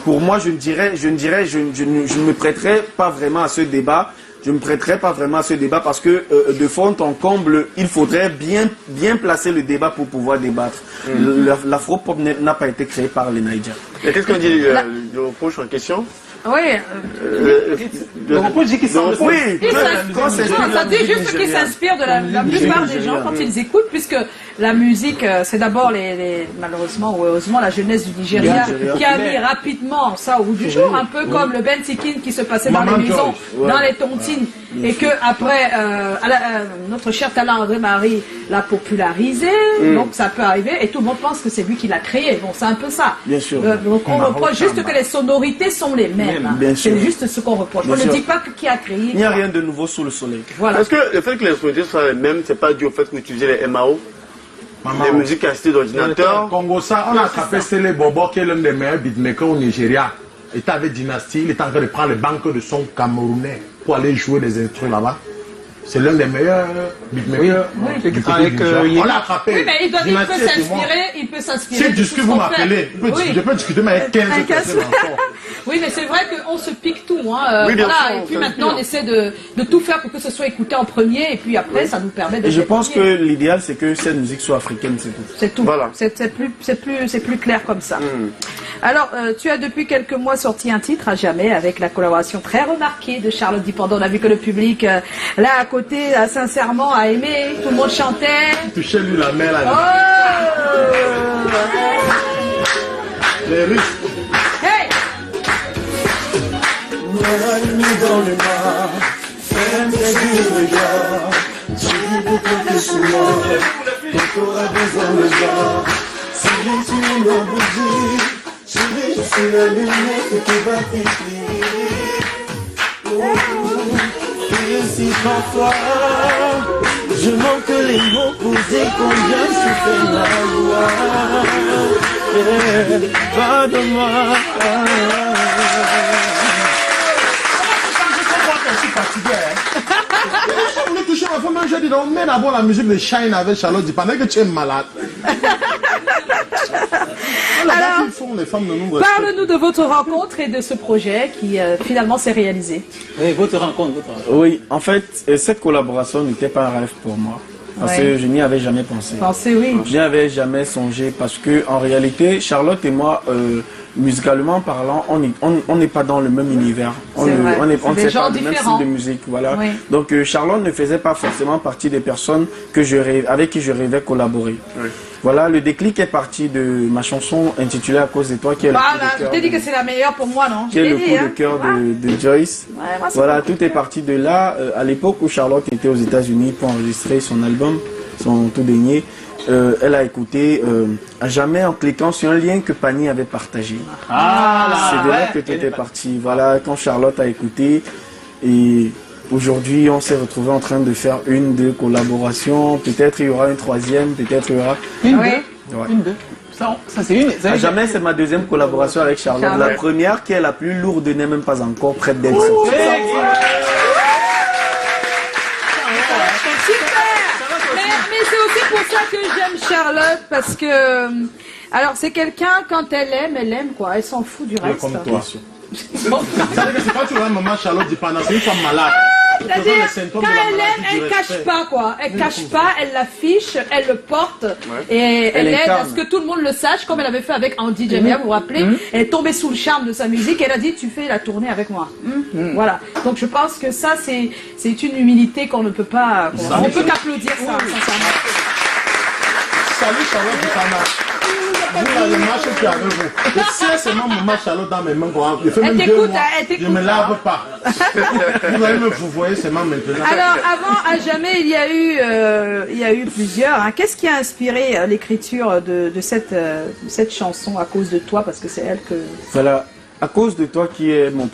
G: pour moi, je ne me prêterai pas vraiment à ce débat. Je ne me prêterai pas vraiment à ce débat parce que de fond en comble, il faudrait bien placer le débat pour pouvoir débattre. L'afro-pop n'a pas été créé par les Naija.
D: Et qu'est-ce qu'on dit le reproche en question?
A: Oui.
C: Le reproche dit qu'il s'inspire.
G: Oui,
A: ça dit juste qu'il s'inspire de la plupart des gens quand ils écoutent, puisque la musique, c'est d'abord malheureusement ou heureusement la jeunesse du Nigeria qui a mis rapidement ça au bout du jour, un peu comme le Bensikin qui se passait dans les maisons, dans les tontines, et que après notre cher talent André-Marie l'a popularisé, donc ça peut arriver, et tout le monde pense que c'est lui qui l'a créé. Bon, c'est un peu ça.
G: Bien sûr.
A: Donc on reproche juste que les sonorités sont les mêmes. C'est juste ce qu'on reproche. On ne dit pas qui a créé.
G: Il n'y a rien de nouveau sous le soleil.
A: Voilà.
D: Est-ce que le fait que les sonorités soient les mêmes, c'est pas dû au fait que vous utilisez les MAO? Les musiques assistées d'ordinateur.
B: Congo, ça, on a attrapé Sele Bobo, qui est l'un des meilleurs beatmakers au Nigeria. Il était avec Dynasty, il est en train de prendre les banques de son camerounais pour aller jouer des instruments là-bas. C'est l'un des meilleurs beatmakers. On l'a attrapé.
A: Oui, mais il peut s'inspirer.
B: Si discute, vous m'appelez. Je peux discuter, mais avec 15 personnes.
A: Oui, mais c'est vrai qu'on se pique tout. Hein. Voilà. Et puis maintenant, on essaie de tout faire pour que ce soit écouté en premier. Et puis après, ça nous permet de...
G: Et je pense que l'idéal, c'est que cette musique soit africaine, c'est tout.
A: C'est tout.
D: Voilà.
A: C'est plus clair comme ça. Alors, tu as depuis quelques mois sorti un titre, à jamais, avec la collaboration très remarquée de Charlotte Dipendon. On a vu que le public, là, à côté, sincèrement, a aimé. Tout le monde chantait.
B: Touchez lui la main, là.
A: Oh
B: Les Russes.
A: Hey!
G: la nuit dans le noir, ferme tes yeux, regarde. J'ai vu que sur moi, quand t'auras besoin de moi. Si tu m'as bougie, chérie, je suis la lumière qui va t'éclairer. Et si parfois, je manque les mots pour dire combien je fais la loi. Pas de moi.
B: On est touché ma femme, je dis on met d'abord la musique de Shine avec Charlotte Di Panay que tu es malade.
A: Alors, parle-nous de votre rencontre et de ce projet qui finalement s'est réalisé.
C: Oui, votre rencontre.
G: Oui, en fait, cette collaboration n'était pas un rêve pour moi. Parce que je n'y avais jamais pensé.
A: Oui.
G: Je n'y avais jamais songé parce que en réalité, Charlotte et moi, musicalement parlant, on n'est pas dans le même univers. On ne fait pas le même style de musique. Voilà. Oui. Donc Charlotte ne faisait pas forcément partie des personnes avec qui je rêvais collaborer. Oui. Voilà, le déclic est parti de ma chanson intitulée À cause de toi, qui est
A: je t'ai dit que c'est la meilleure pour moi, non?
G: Qui est le coup de cœur de Joyce. Ouais, voilà, tout est parti de là. À l'époque où Charlotte était aux États-Unis pour enregistrer son album, son tout dernier, elle a écouté à jamais en cliquant sur un lien que Pani avait partagé. C'est de là que tout est parti. Voilà, quand Charlotte a écouté, et aujourd'hui on s'est retrouvé en train de faire deux collaborations. Peut-être il y aura une troisième, peut-être il y aura
C: une, deux. Ça c'est une.
G: À jamais, c'est ma deuxième collaboration avec Charlotte. La première, qui est la plus lourde, n'est même pas encore prête d'être sortie.
A: Mais c'est aussi pour ça que j'aime Charlotte, parce que alors c'est quelqu'un, quand elle aime quoi, elle s'en fout du reste.
B: Comme toi. C'est pas tu vois maman Charlotte Di Panay, c'est une femme malade.
A: C'est-à-dire, quand elle aime, elle cache pas quoi. Elle cache pas, elle l'affiche, elle le porte et elle aide à ce que tout le monde le sache, comme elle avait fait avec Andy Jamia, vous vous rappelez. Elle est tombée sous le charme de sa musique et elle a dit tu fais la tournée avec moi. Voilà. Donc je pense que ça c'est une humilité qu'on ne peut pas. On peut qu'applaudir ça, sincèrement.
B: Salut Charlotte Di Panay. Vous, le match qui est avec vous. Je sais seulement mon match Charlotte dans mes mains. Je fais même 2 mois. Je ne me lave pas. Vous allez me vous voyez seulement maintenant.
A: Alors, avant, à jamais, il y a eu plusieurs. Hein. Qu'est-ce qui a inspiré l'écriture de cette chanson À cause de toi? Parce que c'est elle que...
G: Voilà. À cause de toi, qui est mon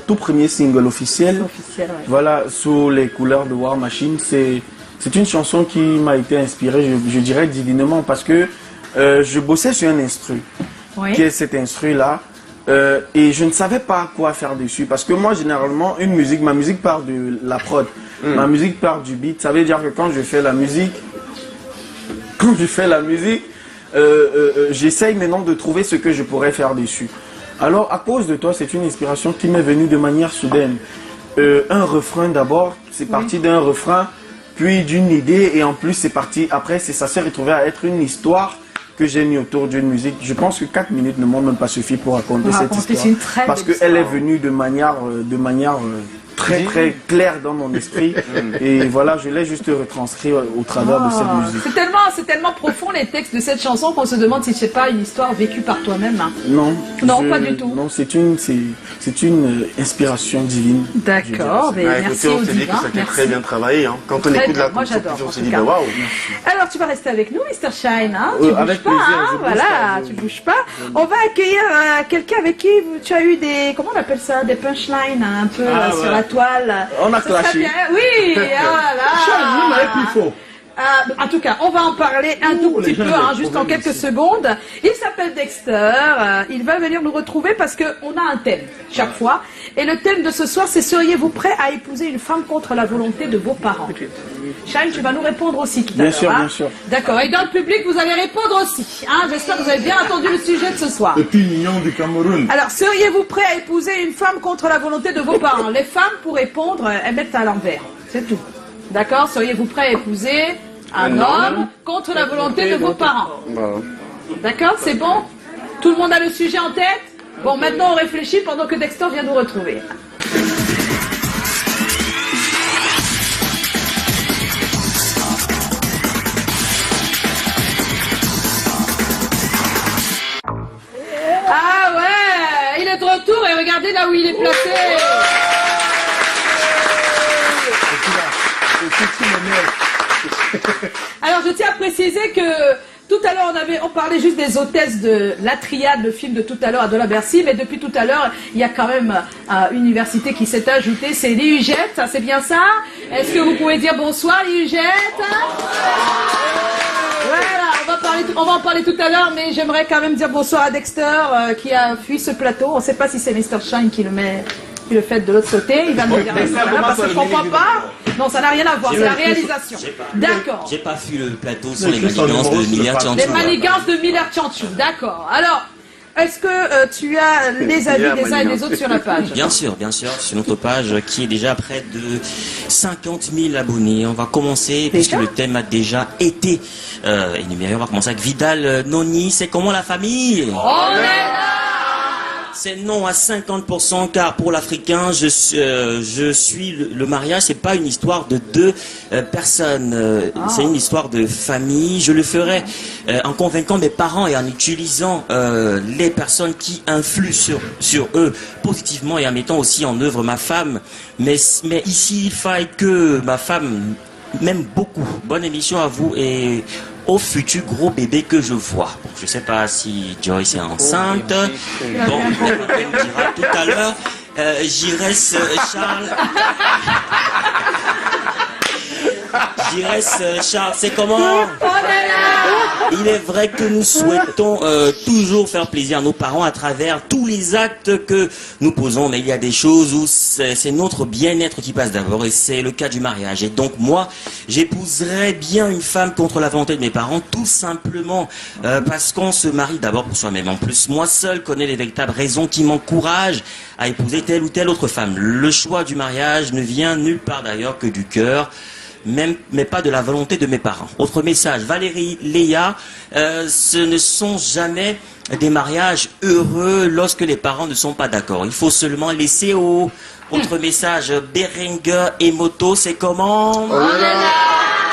G: tout premier single officiel. Voilà, sous les couleurs de War Machine. C'est une chanson qui m'a été inspirée, je dirais divinement, parce que je bossais sur un instru, qui est cet instru-là, et je ne savais pas quoi faire dessus, parce que moi, généralement, ma musique part de la prod, ma musique part du beat. Ça veut dire que quand je fais la musique, j'essaye maintenant de trouver ce que je pourrais faire dessus. Alors, À cause de toi, c'est une inspiration qui m'est venue de manière soudaine. Un refrain d'abord, c'est parti d'un refrain, puis d'une idée, et en plus, c'est parti, après, ça s'est retrouvé à être une histoire que j'ai mis autour d'une musique. Je pense que 4 minutes ne m'ont même pas suffi pour raconter cette histoire. Parce qu'elle est venue de manière très très claire dans mon esprit. Et voilà, je l'ai juste retranscrit au travers de cette musique.
A: C'est tellement profond les textes de cette chanson qu'on se demande si c'est pas une histoire vécue par toi-même. Hein.
G: Non,
A: pas du tout.
G: Non, c'est une inspiration divine.
A: D'accord, merci au divin.
D: Ça a été très bien travaillé. Hein. Quand on écoute la chanson, on se dit waouh.
A: Alors tu vas rester avec nous, Mr. Shine. Hein. Tu
G: avec
A: bouges pas,
G: plaisir.
A: hein. Voilà, tu bouges pas. On va accueillir quelqu'un avec qui tu as eu comment on appelle ça, des punchlines un peu sur la toile.
G: On a clashé.
A: Oui, voilà. En tout cas, on va en parler un tout petit peu, juste en quelques secondes. Il s'appelle Dexter, il va venir nous retrouver parce qu'on a un thème chaque fois. Et le thème de ce soir, c'est seriez-vous prêt à épouser une femme contre la volonté de vos parents? Shine, tu vas nous répondre aussi tout à l'heure.
G: Bien sûr.
A: D'accord, et dans le public, vous allez répondre aussi. J'espère que vous avez bien entendu le sujet de ce soir.
B: Opinion du Cameroun.
A: Alors, seriez-vous prêt à épouser une femme contre la volonté de vos parents? Les femmes, pour répondre, elles mettent à l'envers. C'est tout. D'accord? Seriez-vous prêt à épouser un homme contre la volonté de vos parents? D'accord? C'est bon? Tout le monde a le sujet en tête? Bon, maintenant on réfléchit pendant que Dexter vient nous retrouver. Ah ouais! Il est de retour et regardez regardez là où il est placé. Alors, je tiens à préciser que tout à l'heure, on parlait juste des hôtesses de la triade, le film de tout à l'heure à Dola Bercy, mais depuis tout à l'heure, il y a quand même une université qui s'est ajoutée, c'est l'IUGET, c'est bien ça? Est-ce que vous pouvez dire bonsoir, l'IUGET? Voilà, on va en parler tout à l'heure, mais j'aimerais quand même dire bonsoir à Dexter qui a fui ce plateau. On ne sait pas si c'est Mr. Shine qui le fait de l'autre côté. Il va nous dire voilà, parce que je ne comprends pas. Non, ça n'a rien à voir, c'est la réalisation. D'accord.
H: J'ai pas fui le plateau sur les manigances de Miller Tchanchou.
A: Les manigances de Miller Tchanchou, d'accord. Alors, est-ce que tu as les avis des uns et des autres sur la page?
H: Bien sûr, sur notre page qui est déjà près de 50 000 abonnés. On va commencer, puisque le thème a déjà été énuméré, on va commencer avec Vidal Noni. C'est comment la famille?
A: On est là!
H: C'est non à 50%, car pour l'Africain, je suis le mariage, c'est pas une histoire de deux personnes, c'est une histoire de famille. Je le ferai en convainquant mes parents et en utilisant les personnes qui influent sur eux positivement et en mettant aussi en œuvre ma femme. Mais ici, il faille que ma femme m'aime beaucoup. Bonne émission à vous et au futur gros bébé que je vois. Bon, je sais pas si Joyce est enceinte. Bon, elle me dira tout à l'heure. J'irais Charles. Charles, c'est comment? Il est vrai que nous souhaitons toujours faire plaisir à nos parents à travers tous les actes que nous posons, mais il y a des choses où c'est notre bien-être qui passe d'abord, et c'est le cas du mariage. Et donc moi, j'épouserais bien une femme contre la volonté de mes parents, tout simplement parce qu'on se marie d'abord pour soi-même. En plus, moi seul connais les véritables raisons qui m'encouragent à épouser telle ou telle autre femme. Le choix du mariage ne vient nulle part d'ailleurs que du cœur, mais pas de la volonté de mes parents. Autre message, Valérie Léa, ce ne sont jamais des mariages heureux lorsque les parents ne sont pas d'accord. Il faut seulement laisser au... Autre message, Berenger et Moto, c'est comment?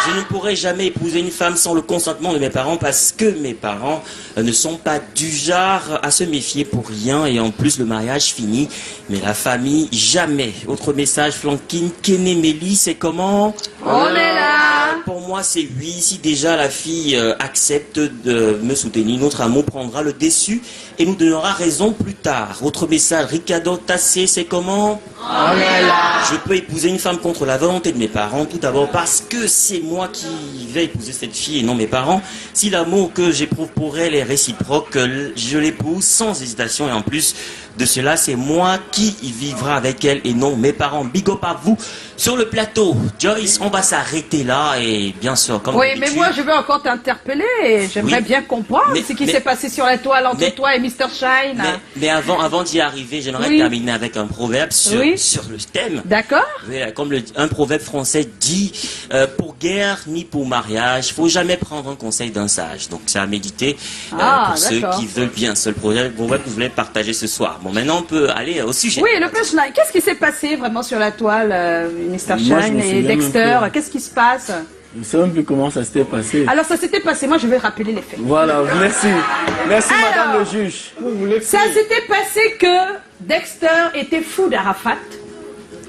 H: Je ne pourrai jamais épouser une femme sans le consentement de mes parents parce que mes parents ne sont pas du genre à se méfier pour rien, et en plus le mariage finit, mais la famille jamais. Autre message, Flanquine Kenemeli, c'est comment?
A: On est là.
H: Pour moi c'est oui, si déjà la fille accepte de me soutenir, notre amour prendra le dessus et nous donnera raison plus tard. Autre message, Ricardo Tassé, c'est comment?
A: On est là.
H: Je peux épouser une femme contre la volonté de mes parents, tout d'abord parce que c'est moi qui vais épouser cette fille et non mes parents. Si l'amour que j'éprouve pour elle est réciproque, je l'épouse sans hésitation, et en plus de cela, c'est moi qui y vivra avec elle et non mes parents. Big up à vous sur le plateau. Joyce, on va s'arrêter là, et bien sûr, comme
A: oui, mais moi je veux encore t'interpeller. J'aimerais bien comprendre ce qui s'est passé sur la toile entre toi et Mr. Shine.
H: Mais avant d'y arriver, j'aimerais terminer avec un proverbe sur le thème.
A: D'accord.
H: Comme un proverbe français dit, pour guerre ni pour mariage, faut jamais prendre un conseil d'un sage. Donc c'est à méditer pour ceux qui veulent bien. Seul proverbe que vous voulez partager ce soir. Bon, maintenant on peut aller au sujet.
A: Oui, le punchline. Qu'est-ce qui s'est passé vraiment sur la toile, Mr. Shine et Dexter? Qu'est-ce qui se passe?
G: Je ne sais même plus comment ça s'était passé.
A: Alors ça s'était passé, moi je vais rappeler les faits.
G: Voilà, merci. Merci madame le juge.
A: Ça s'était passé que Dexter était fou d'Arafat,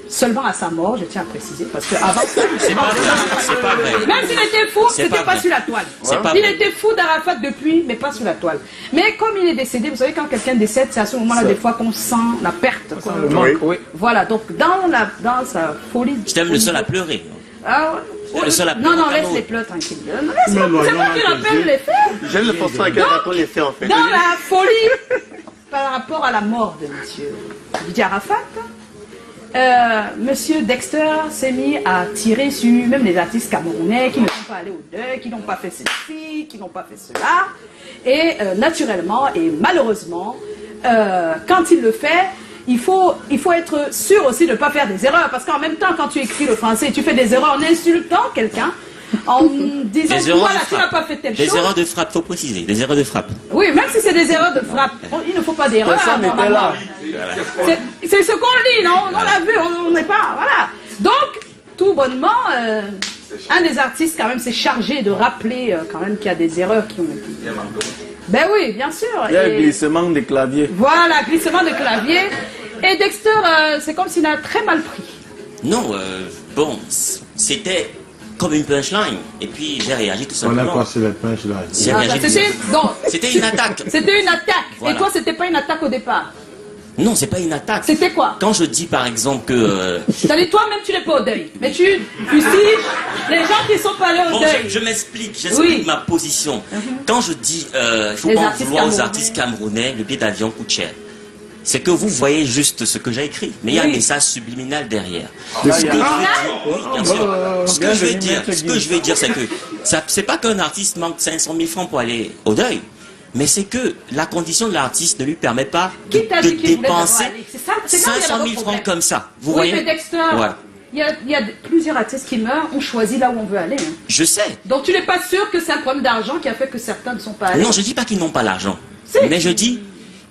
A: seulement à sa mort, je tiens à préciser, parce que avant...
H: C'est pas vrai.
A: Même s'il était fou, c'était pas sur la toile. Il était fou d'Arafat depuis, mais pas sur la toile. Mais comme il est décédé, vous savez, quand quelqu'un décède, c'est à ce moment-là des fois qu'on sent la perte.
G: Oui.
A: Voilà, donc dans sa folie...
H: Je t'aime le seul à pleurer.
A: Ah, non, laisse les pleurs tranquilles. C'est moi qui rappelle les faits.
D: J'aime le façon à laquelle raconte les faits en fait.
A: Dans la folie, par rapport à la mort de monsieur Didier Arafat, monsieur Dexter s'est mis à tirer sur même les artistes camerounais qui ne sont pas allés au deuil, qui n'ont pas fait ceci, qui n'ont pas fait cela. Et naturellement et malheureusement, quand il le fait, il faut être sûr aussi de ne pas faire des erreurs, parce qu'en même temps, quand tu écris le français, tu fais des erreurs en insultant quelqu'un, en disant voilà, tu n'as pas fait telle chose.
H: Des erreurs de frappe, faut préciser, des erreurs de frappe.
A: Oui, même si c'est des erreurs de frappe, il ne faut pas d'erreurs. C'est ce qu'on dit, non? On l'a vu, on n'est pas... Voilà. Donc, tout bonnement, un des artistes, quand même, s'est chargé de rappeler quand même qu'il y a des erreurs qui ont été... Ben oui, bien sûr.
G: Il y a un glissement de clavier.
A: Voilà, glissement de clavier. Et Dexter, c'est comme s'il a très mal pris.
H: Non, bon, c'était comme une punchline. Et puis j'ai réagi tout
B: On a
H: simplement.
B: quoi sur les punchlines?
H: J'ai réagi tout simplement. C'était une attaque.
A: C'était une attaque.
H: Voilà.
A: Et toi, c'était pas une attaque au départ.
H: Non, c'est pas une attaque.
A: C'était quoi?
H: Quand je dis par exemple que...
A: C'est-à-dire toi-même, tu n'es pas au deuil. Mais tu fusilles les gens qui sont pas allés au
H: Bon,
A: deuil.
H: je m'explique
A: Oui.
H: ma position. Quand je dis, il faut
A: Les
H: pas en
A: artistes
H: vouloir aux
A: camerounais.
H: artistes camerounais, le billet d'avion coûte cher. C'est que vous voyez juste ce que j'ai écrit, mais il y a un message subliminal derrière. Ce que je veux dire, oui, bien sûr. Ce que je veux dire, c'est que c'est pas qu'un artiste manque 500 000 francs pour aller au deuil, mais c'est que la condition de l'artiste ne lui permet pas de dépenser
A: C'est ça,
H: 500 000 francs comme ça. Vous
A: oui,
H: voyez?
A: mais Dexter,
H: Voilà.
A: il y a plusieurs artistes qui meurent, on choisit là où on veut aller. Hein.
H: Je sais.
A: Donc tu n'es pas sûr que c'est un problème d'argent qui a fait que certains ne sont pas allés.
H: Non, je dis pas qu'ils n'ont pas l'argent,
A: Si.
H: mais je dis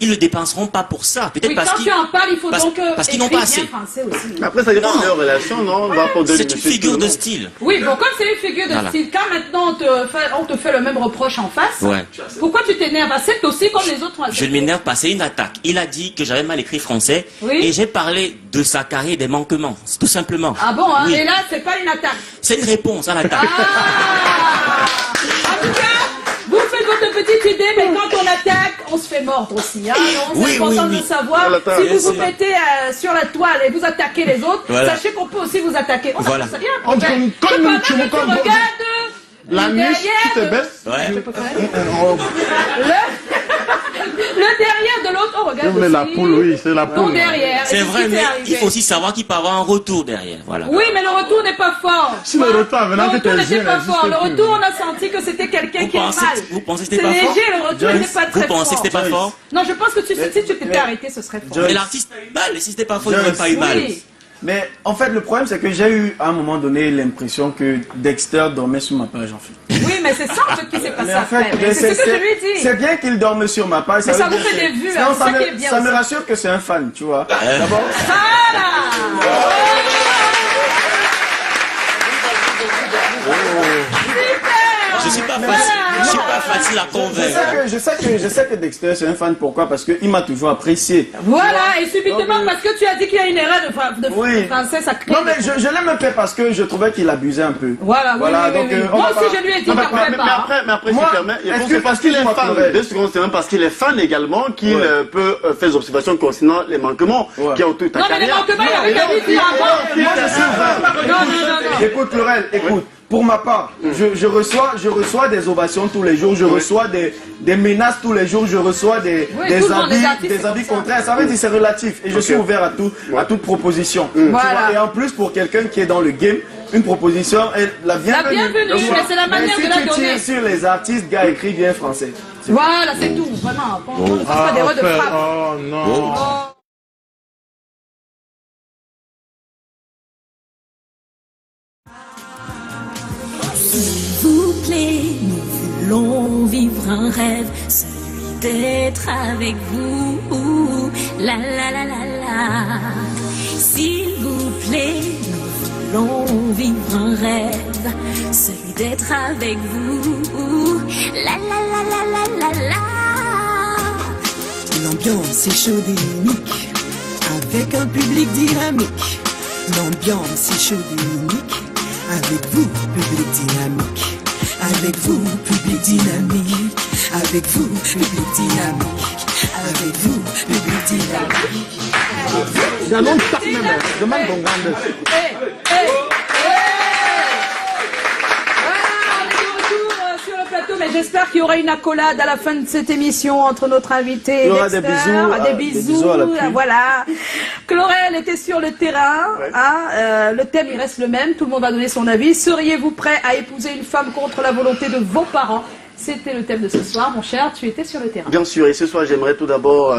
H: ils ne dépenseront pas pour ça. Peut-être
A: Oui,
H: parce
A: quand
H: qu'ils
A: tu en parles, il faut donc
H: parce qu'ils n'ont
A: écrire
H: pas assez.
A: bien français aussi.
D: Après, ça dépend
H: Non.
D: de leur relation, non? On va pour donner
H: C'est une
D: monsieur
H: figure
D: tout le
H: de
D: monde.
H: style.
A: Oui, bon, comme c'est une figure de
H: Voilà.
A: style, quand maintenant on te fait le même reproche en face,
H: Ouais.
A: pourquoi tu t'énerves? Accepte aussi comme les autres ont
H: Je
A: accepté.
H: ne m'énerve pas, c'est une attaque. Il a dit que j'avais mal écrit français
A: Oui.
H: et j'ai parlé de sa carrière et des manquements. C'est tout simplement.
A: Ah bon, hein?
H: Oui.
A: Et là, c'est pas une attaque.
H: C'est une réponse à l'attaque.
A: Ah En tout cas, vous faites votre petite idée, mais quand on attaque, on se fait mordre aussi. Hein? Donc, c'est
H: Oui,
A: important
H: oui,
A: de
H: oui.
A: savoir.
D: Voilà,
A: Si
H: bien
A: vous vous
H: sûr.
A: mettez sur la toile et vous attaquez les autres,
H: Voilà.
A: sachez qu'on peut aussi vous attaquer. Oh,
H: Voilà.
A: ça, c'est bien.
B: On dit,
A: Mais
B: comme
A: pendant
B: tu
A: que
B: me
A: tu
B: comptes,
A: regardes
B: La
A: le
B: nuit, tu te
A: derrière
B: baisses.
H: Ouais.
A: le derrière de l'autre, on regarde
B: Vous voulez
A: aussi.
B: la poule, oui, c'est la
A: Ton
B: poule.
A: derrière.
H: C'est
A: Et
H: vrai,
A: ce qui
H: mais
A: t'est arrivé.
H: il faut aussi savoir qu'il peut avoir un retour derrière. Voilà.
A: Oui, mais le retour n'est pas fort.
B: Si le retour, maintenant que
A: Le retour
B: tes
A: n'était
B: yeux
A: pas
B: n'existent
A: fort. Le
B: plus.
A: retour, on a senti que c'était quelqu'un
H: Vous
A: qui est mal.
H: pensez que c'était
A: C'est
H: pas fort?
A: léger, le retour n'était pas très
H: Vous
A: fort.
H: pensez que c'était pas fort?
A: Non, je pense que si tu t'étais arrêté, ce serait fort.
H: Mais l'artiste a eu mal, et si c'était pas fort, il n'aurait pas eu mal.
A: Oui.
G: Mais en fait, le problème, c'est que j'ai eu à un moment donné l'impression que Dexter dormait sur ma page en fait.
A: Oui, mais c'est ça en fait qui s'est passé
G: Mais en fait,
A: après. Mais c'est ce que je lui ai dit.
G: c'est bien qu'il dorme sur ma page.
A: Mais ça
G: veut
A: vous
G: dire
A: fait
G: que-
A: des vues,
G: Non,
A: hein, c'est
G: ça,
A: ça
G: me,
A: qui est bien
G: ça me
A: aussi.
G: rassure que c'est un fan, tu vois. D'abord,
A: Voilà.
H: Je suis pas facile à convaincre.
G: je sais que Dexter c'est un fan. Pourquoi? Parce qu'il m'a toujours apprécié.
A: Voilà, et subitement, parce que tu as dit qu'il y a une erreur de
G: Oui.
A: français, ça crée.
G: Non, mais je l'aime un peu parce que je trouvais qu'il abusait un peu.
A: Voilà, oui, oui,
G: donc,
A: oui.
G: on
A: Moi
G: va
A: aussi,
G: pas-
A: je lui ai dit,
D: Non, mais,
A: t'en fais
D: mais
A: pas.
D: après,
G: Moi,
D: si tu permets, je pense que
G: excuse-
D: parce qu'il est
G: excuse-moi,
D: fan,
G: Chloé.
D: 2 secondes, c'est même parce qu'il est fan également qu'il
G: Ouais.
D: peut faire des observations concernant les manquements
G: Ouais.
D: qui ont toute ta
A: Non, mais les
D: carrière.
A: manquements, il avait qu'à lui dire avant.
G: Moi, je suis fan.
A: Non, non, non, non.
G: Écoute, Laurel, écoute. Pour ma part, je reçois des ovations tous les jours, je reçois des menaces tous les jours, je reçois des
A: Oui, tout le monde, les artistes, c'est
G: avis
A: comme ça.
G: contraires. Ça veut dire que c'est relatif et je suis ouvert à toute proposition. Tu
A: Voilà.
G: vois, et en plus, pour quelqu'un qui est dans le game, une proposition est la bienvenue.
A: bienvenue,
G: Tu vois.
A: mais c'est la manière
G: Mais
A: de la
G: si tu
A: donner.
G: tires sur les artistes, gars, écris bien français.
A: Voilà, c'est tout, vraiment. On ne fasse pas des rôles de frappe.
B: Oh non.
I: S'il vous plaît, nous voulons vivre un rêve, celui d'être avec vous. La la la la la. S'il vous plaît, nous voulons vivre un rêve, celui d'être avec vous. La la la la la la la.
J: L'ambiance est chaude et unique, avec un public dynamique. L'ambiance est chaude et unique, avec vous, public dynamique. Avec vous, public dynamique. Avec vous, public dynamique. Avec vous, public dynamique.
B: Il y a longtemps même. Demande ton grande.
A: Hey, hey, hey. Voilà, on est de retour sur le plateau, mais j'espère qu'il y aura une accolade à la fin de cette émission entre notre invité et
G: Il y aura des
A: Dexter.
G: bisous,
A: Des
G: des
A: bisous,
G: bisous à l'appui.
A: voilà. Chlorel était sur le terrain. Hein, le thème, il reste le même. Tout le monde va donner son avis. Seriez-vous prêt à épouser une femme contre la volonté de vos parents? C'était le thème de ce soir, mon cher. Tu étais sur le terrain.
D: Bien sûr, et ce soir, j'aimerais tout d'abord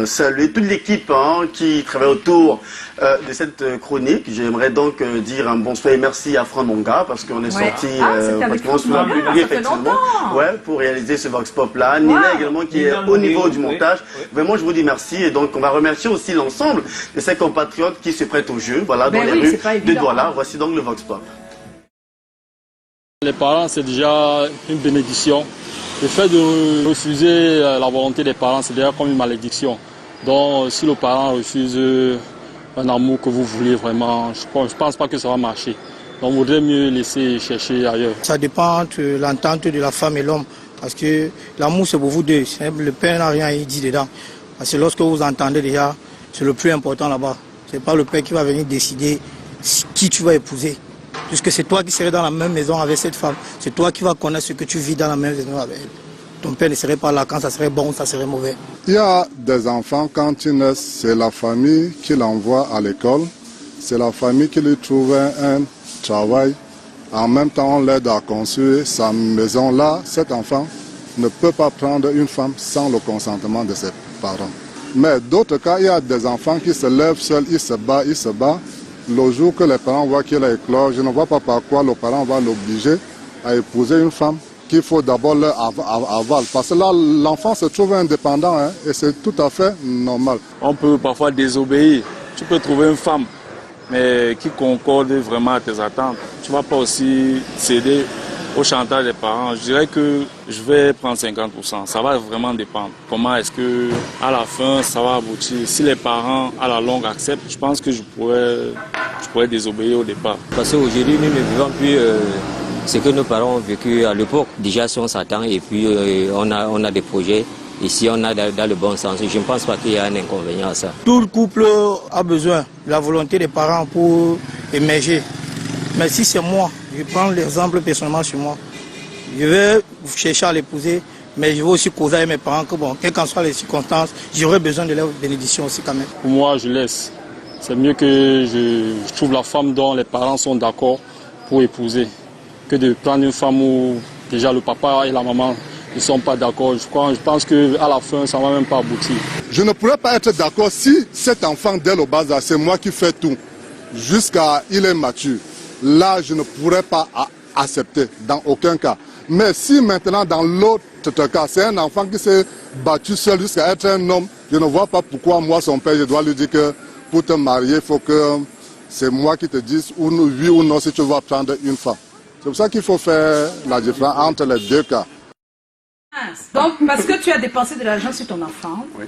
D: saluer toute l'équipe qui travaille autour de cette chronique. J'aimerais donc dire un bonsoir et merci à Franck Monga parce qu'on est
A: Ouais.
D: sorti
A: Ah, c'était avec
D: pratiquement
A: Franck
D: sous la
A: Monga,
D: pluie,
A: ça fait
D: effectivement,
A: longtemps.
D: ouais, pour réaliser ce Vox Pop là. Nina également qui est au niveau du montage. Vraiment, je vous dis merci et donc on va remercier aussi l'ensemble de ces compatriotes qui se prêtent au jeu, voilà, dans
A: Ben
D: les
A: oui,
D: rues
A: c'est pas
D: de
A: évident,
D: Douala.
A: hein.
D: Voici donc le Vox Pop.
K: Les parents, c'est déjà une bénédiction. Le fait de refuser la volonté des parents, c'est déjà comme une malédiction. Donc si le parent refuse un amour que vous voulez vraiment, je pense pas que ça va marcher. Donc il vaudrait mieux laisser chercher ailleurs.
L: Ça dépend de l'entente de la femme et l'homme. Parce que l'amour c'est pour vous deux. Le père n'a rien dit dedans. Parce que lorsque vous entendez déjà, c'est le plus important là-bas. C'est pas le père qui va venir décider qui tu vas épouser. Puisque c'est toi qui serais dans la même maison avec cette femme. C'est toi qui vas connaître ce que tu vis dans la même maison avec elle. Ton père ne serait pas là quand ça serait bon, ça serait mauvais.
M: Il y a des enfants, quand ils naissent, c'est la famille qui l'envoie à l'école. C'est la famille qui lui trouve un travail. En même temps, on l'aide à construire sa maison. Là, cet enfant ne peut pas prendre une femme sans le consentement de ses parents. Mais d'autres cas, il y a des enfants qui se lèvent seuls, ils se battent. Le jour que les parents voient qu'il a éclos, je ne vois pas par quoi le parent va l'obliger à épouser une femme qu'il faut d'abord leur aval. Parce que là, l'enfant se trouve indépendant et c'est tout à fait normal.
G: On peut parfois désobéir. Tu peux trouver une femme, mais qui concorde vraiment à tes attentes. Tu ne vas pas aussi céder au chantage des parents. Je dirais que je vais prendre 50%. Ça va vraiment dépendre. Comment est-ce que à la fin ça va aboutir? Si les parents à la longue acceptent, je pense que je pourrais désobéir au départ.
N: Parce qu'aujourd'hui, nous ne vivons plus ce que nos parents ont vécu à l'époque. Déjà, si on s'attend et puis on a des projets. Ici, on a dans le bon sens. Je ne pense pas qu'il y a un inconvénient à ça.
L: Tout le couple a besoin de la volonté des parents pour émerger. Mais si c'est moi, je prends l'exemple personnellement sur moi. Je vais chercher à l'épouser, mais je vais aussi causer avec mes parents que bon, quelles qu'en soient les circonstances, j'aurai besoin de leur bénédiction aussi quand même.
K: Pour moi, je laisse. C'est mieux que je trouve la femme dont les parents sont d'accord pour épouser, que de prendre une femme où déjà le papa et la maman ne sont pas d'accord. Je pense qu'à la fin, ça ne va même pas aboutir.
M: Je ne pourrais pas être d'accord si cet enfant, dès le bas âge, c'est moi qui fais tout, jusqu'à il est mature. Là, je ne pourrais pas accepter, dans aucun cas. Mais si maintenant, dans l'autre cas, c'est un enfant qui s'est battu seul jusqu'à être un homme, je ne vois pas pourquoi moi, son père, je dois lui dire que pour te marier, il faut que c'est moi qui te dise oui ou non si tu vas prendre une femme. C'est pour ça qu'il faut faire la différence entre les deux cas.
A: Donc, parce que tu as dépensé de l'argent sur ton enfant, oui.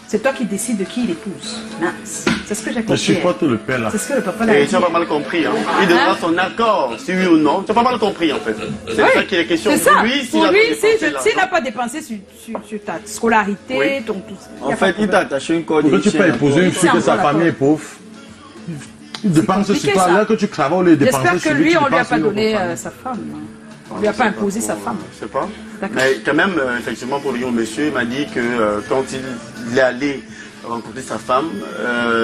A: C'est toi qui décides de qui il épouse. Mince. C'est ce que j'ai compris.
B: Je supporte le père là.
A: C'est ce que le papa l'a dit.
D: Et tu n'as pas mal compris. Hein. Il donnera son accord, si oui ou non. Tu n'as pas mal compris en fait. C'est ça qui est la question.
A: C'est ça.
D: Pour lui,
A: s'il n'a pas dépensé sur ta scolarité,
D: oui.
A: Tout ça.
G: En fait, il t'a attaché une corde.
B: Pour que tu peux épouser une fille que sa famille est pauvre. Il dépense sur toi. Là que tu travailles, il dépense sur lui.
A: J'espère que lui, on ne lui a pas donné sa femme. On ne lui a pas imposé sa femme.
D: Je ne sais pas. Mais quand même, effectivement, pour le monsieur, il m'a dit que quand il est allé rencontrer sa femme,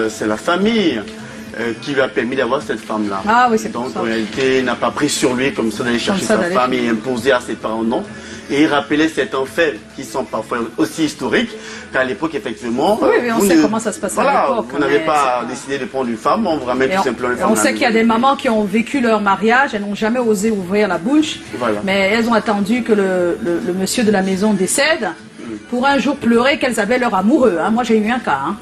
D: c'est la famille qui lui a permis d'avoir cette femme-là.
A: Ah oui, c'est
D: donc
A: pour ça.
D: En réalité, il n'a pas pris sur lui comme ça d'aller chercher sa femme et imposer à ses parents, non. Et il rappelait certains faits qui sont parfois aussi historiques, qu'à l'époque, effectivement...
A: Oui, mais on sait comment ça se passe à l'époque.
D: Vous n'avez pas décidé de prendre une femme, on vous ramène tout simplement une femme.
A: On sait qu'il y a des mamans qui ont vécu leur mariage, elles n'ont jamais osé ouvrir la bouche, mais elles ont attendu que le monsieur de la maison décède pour un jour pleurer qu'elles avaient leur amoureux. Hein. Moi, j'ai eu un cas. Hein.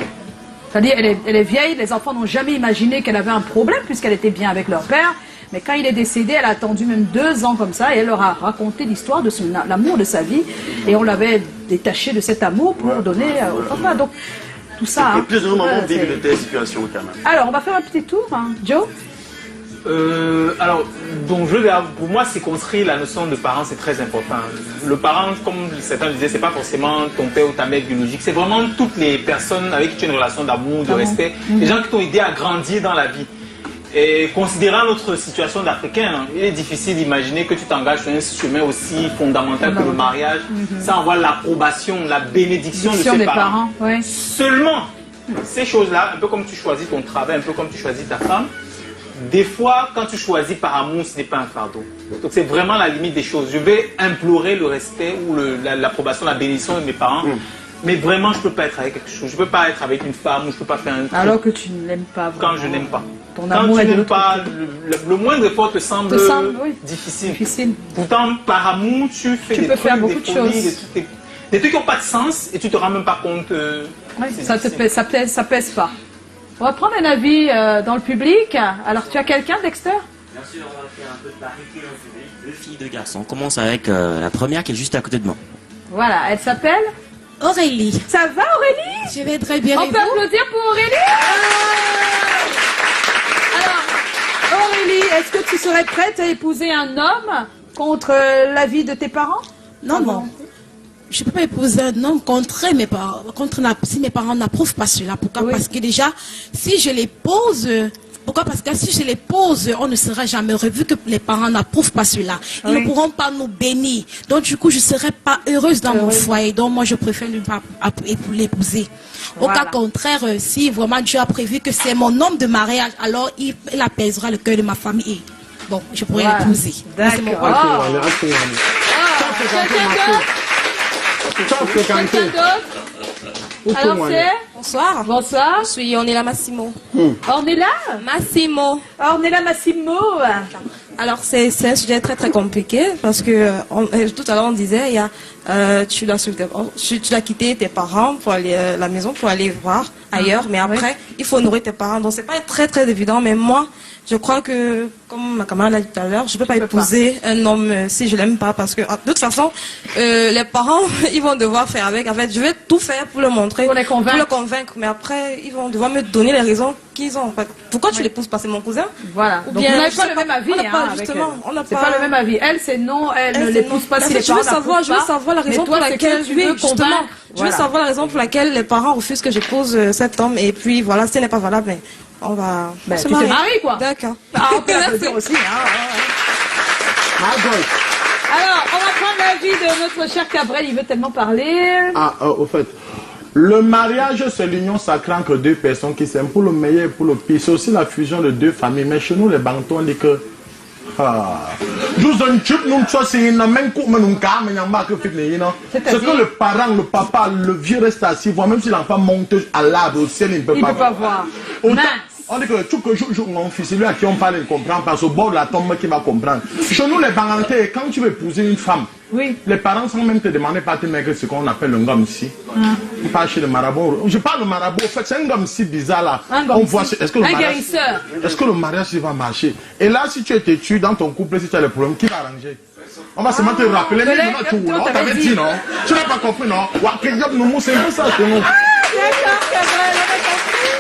A: C'est-à-dire, elle est vieille, les enfants n'ont jamais imaginé qu'elle avait un problème puisqu'elle était bien avec leur père. Mais quand il est décédé, elle a attendu même 2 ans comme ça et elle leur a raconté l'histoire de l'amour de sa vie. Et on l'avait détaché de cet amour pour donner au papa. Donc, tout ça...
D: Et plusieurs moments vivent de telles situations quand même.
A: Alors, on va faire un petit tour. Hein. Joe
C: alors, donc pour moi, c'est construire la notion de parent, c'est très important. Le parent, comme certains disaient, c'est pas forcément ton père ou ta mère biologique, c'est vraiment toutes les personnes avec qui tu as une relation d'amour, de respect, les gens qui t'ont aidé à grandir dans la vie. Et considérant notre situation d'Africain, il est difficile d'imaginer que tu t'engages sur un chemin aussi fondamental que le mariage, sans avoir l'approbation, la bénédiction de ses parents.
A: Ouais.
C: Seulement, ces choses-là, un peu comme tu choisis ton travail, un peu comme tu choisis ta femme, des fois, quand tu choisis par amour, ce n'est pas un fardeau. Donc c'est vraiment la limite des choses. Je vais implorer le respect ou l'approbation, la bénédiction de mes parents. Mais vraiment, je ne peux pas être avec quelque chose. Je ne peux pas être avec une femme ou je ne peux pas faire un truc.
A: Alors que tu ne l'aimes pas vraiment.
C: Quand je n'aime pas.
A: Ton
C: quand
A: amour
C: tu
A: est de
C: n'aimes
A: l'autre
C: pas,
A: côté.
C: le moindre effort te semble
A: oui.
C: difficile. Pourtant, par amour, tu fais
A: tu
C: des
A: peux
C: trucs,
A: faire beaucoup de choses.
C: Des trucs qui n'ont pas de sens et tu ne te rends même pas compte.
A: Ça pèse pas. On va prendre un avis dans le public. Alors, tu as quelqu'un, Dexter?
H: Bien sûr, on va faire un peu de parité dans le public. 2 filles, 2 garçons. On commence avec la première qui est juste à côté de moi.
A: Voilà, elle s'appelle
I: Aurélie.
A: Ça va Aurélie?
I: Je vais très bien.
A: On peut applaudir pour Aurélie? Alors, Aurélie, est-ce que tu serais prête à épouser un homme contre l'avis de tes parents?
I: Non, non. Je ne peux pas épouser un homme contre mes parents, si mes parents n'approuvent pas cela. Pourquoi?
A: Oui.
I: Parce que déjà, si je les pose, pourquoi? Parce que si je les pose, on ne sera jamais heureux vu que les parents n'approuvent pas cela. Ils ne pourront pas nous bénir. Donc du coup, je ne serai pas heureuse dans mon foyer. Donc moi, je préfère ne pas l'épouser.
A: Voilà.
I: Au cas contraire, si vraiment Dieu a prévu que c'est mon homme de mariage, alors il apaisera le cœur de ma famille. Et, bon, je pourrais l'épouser. C'est mon rôle.
A: Quelqu'un d'autre? Alors c'est?
O: Bonsoir.
A: Bonsoir.
O: Je suis Ornella Massimo.
A: Ornella?
O: Massimo.
A: Ornella Massimo.
O: Alors c'est un sujet très très compliqué parce que tout à l'heure on disait tu dois quitter tes parents pour aller à la maison pour aller voir ailleurs, mais après il faut nourrir tes parents, donc c'est pas très très évident. Mais moi je crois que, comme ma camarade l'a dit tout à l'heure, je peux pas épouser un homme si je l'aime pas, parce que de toute façon les parents ils vont devoir faire avec. En fait, je vais tout faire pour le montrer, pour le convaincre, mais après ils vont devoir me donner les raisons qu'ils ont. En fait. Pourquoi tu l'épouses pas? C'est mon cousin.
A: Voilà.
O: Ou
A: Donc
O: bien,
A: on n'a pas le même avis. C'est pas le même avis. Elle, c'est non. Elle ne l'épouse pas si les parents n'approuvent pas.
O: Je veux savoir la raison pour laquelle je veux savoir la raison pour laquelle les parents refusent que j'épouse cet homme. Et puis voilà, ce n'est pas valable, mais on va.
A: Tu te maries, quoi.
O: D'accord.
A: On peut applaudir aussi. Alors, on va prendre l'avis de notre cher Cabrel. Il veut tellement parler.
B: Au fait. Le mariage, c'est l'union sacrée entre deux personnes qui s'aiment pour le meilleur et pour le pire. C'est aussi la fusion de deux familles. Mais chez nous, les Bantous, on dit que... C'est que le parent, le papa, le vieux reste assis, voire même si l'enfant monte à l'arbre, au ciel, il ne peut pas voir. On dit que tout que joue mon fils, lui à qui on parle, il comprend, parce au bord de la tombe qui va comprendre. Chez nous, les Bangantais, quand tu veux épouser une femme, les parents sans même te demander par tes maigres ce qu'on appelle un gomme ici. Tu parles chez le marabout. Je parle de marabout, en fait, c'est un gomme si bizarre là. On voit, est-ce que le mariage va marcher? Et là, si tu es têtu dans ton couple, si tu as des problèmes, qui va arranger? On va seulement te rappeler, mais on t'avait dit, non? Tu n'as pas compris, non? C'est un peu ça chez nous.
A: D'accord, Cabrel, on a compris.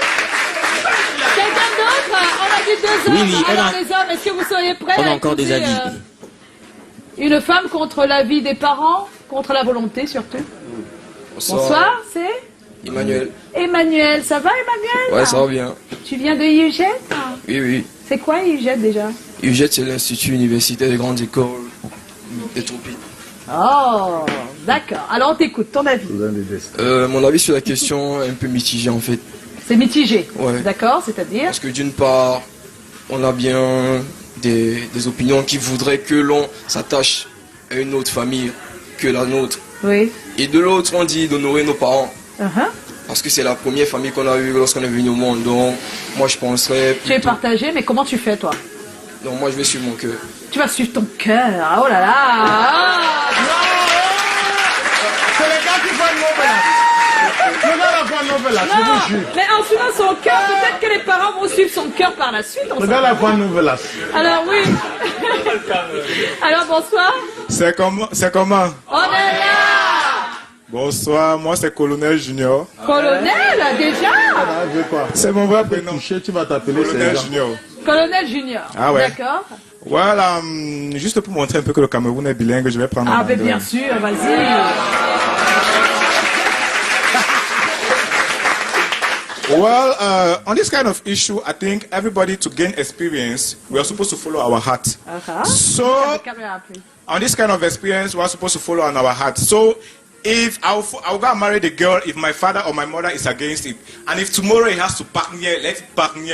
A: Quelqu'un d'autre? On a dit 2 hommes.
H: Oui,
A: Alors les hommes, est-ce que vous seriez prêts
H: on a
A: à
H: encore des
A: épouser,
H: avis.
A: Une femme contre l'avis des parents, contre la volonté surtout? Bonsoir, c'est
P: Emmanuel.
A: Emmanuel, ça va Emmanuel?
P: Ouais, ça va bien.
A: Tu viens de UGET?
P: Oui, oui.
A: C'est quoi UGET déjà?
P: UGET, c'est l'Institut universitaire des grandes écoles d'Éthiopie.
A: Oh, d'accord. Alors on t'écoute, ton avis.
P: Mon avis sur la question est un peu mitigé en fait.
A: C'est mitigé.
P: Ouais.
A: D'accord, c'est-à-dire?
P: Parce que d'une part, on a bien des opinions qui voudraient que l'on s'attache à une autre famille que la nôtre.
A: Oui.
P: Et de l'autre, on dit d'honorer nos parents. Parce que c'est la première famille qu'on a eue lorsqu'on est venu au monde. Donc, moi, je penserais...
A: Tu es partagé, mais comment tu fais, toi?
P: Donc, moi, je vais suivre mon cœur.
A: Tu vas suivre ton cœur. Oh là là.
B: C'est les gars qui font
A: non, mais en suivant son cœur, peut-être que les parents vont suivre son cœur par la suite.
B: Regarde la voix nouvelle.
A: Alors oui. Alors bonsoir.
Q: C'est comment?
A: On est là.
Q: Bonsoir, moi c'est Colonel Junior.
A: Colonel, déjà?
Q: C'est mon vrai prénom.
B: Tu vas t'appeler
Q: Colonel Junior.
A: Colonel Junior.
Q: Ah ouais.
A: D'accord.
Q: Voilà, juste pour montrer un peu que le Cameroun est bilingue, je vais prendre
A: mais bien sûr, vas-y.
Q: Well, on this kind of issue, I think everybody to gain experience, we are supposed to follow our heart. So, on this kind of experience, we are supposed to follow on our heart. So, if I'll go and marry the girl, if my father or my mother is against it, and if tomorrow he has to pack me, let it pack me.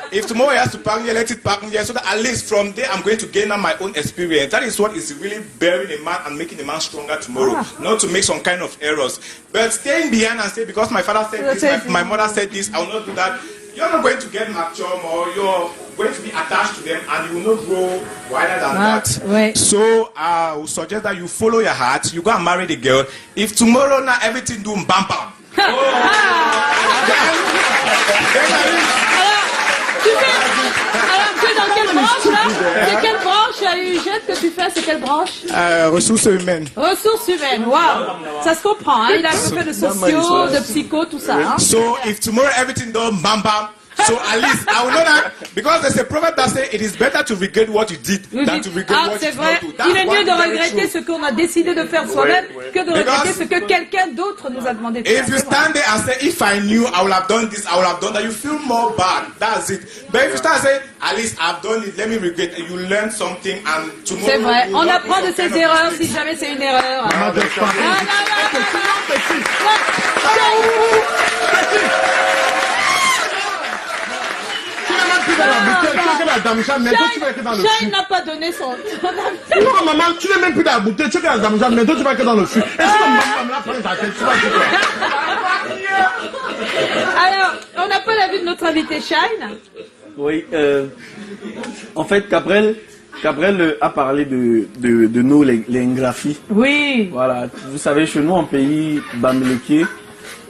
Q: If tomorrow he has to pack me, let it pack me. So that at least from there, I'm going to gain my own experience. That is what is really burying a man and making a man stronger tomorrow. Not to make some kind of errors. But staying behind and say, because my father said this, my mother said this, I will not do that. You're not going to get mature more. You're going to be attached to them and you will not grow wider than that.
A: Right.
Q: So I would suggest that you follow your heart. You go and marry the girl. If tomorrow now everything do bam bam.
A: Alors, tu es dans dans quelle branche là? C'est quelle branche à l'UGED que tu fais? C'est quelle branche?
Q: Ressources humaines.
A: Ressources humaines, waouh. Ça se comprend, hein? Il a un peu fait de sociaux, de psycho, tout ça. Hein?
Q: So if tomorrow everything done bam bam, so at least I will know that because there's a proverb that says it is better to regret what you did than to regret what
A: c'est
Q: you
A: vrai.
Q: did not do.
A: Il est mieux de regretter ce qu'on a décidé de faire soi-même que de regretter ce que quelqu'un d'autre nous a demandé de faire.
Q: If you stand there and say, if I knew, I would have done this, I would have done that, you feel more bad. That's it. But if you start saying, at least I've done it, let me regret, and you learn something, and tomorrow.
A: C'est vrai. On apprend de ses erreurs si jamais c'est une erreur. Shine n'a pas donné son avis.
B: Non, maman, tu n'es même plus dans la bouteille, tu es dans la dame, mais toi tu vas que dans le fût. Et si maman là prend ta tête, tu vas
A: Alors, on n'a pas l'avis de notre invité Shine.
G: Oui, en fait, Cabrel a parlé de nous, les Ngrafi.
A: Oui.
G: Voilà, vous savez, chez nous, en pays Bamileke,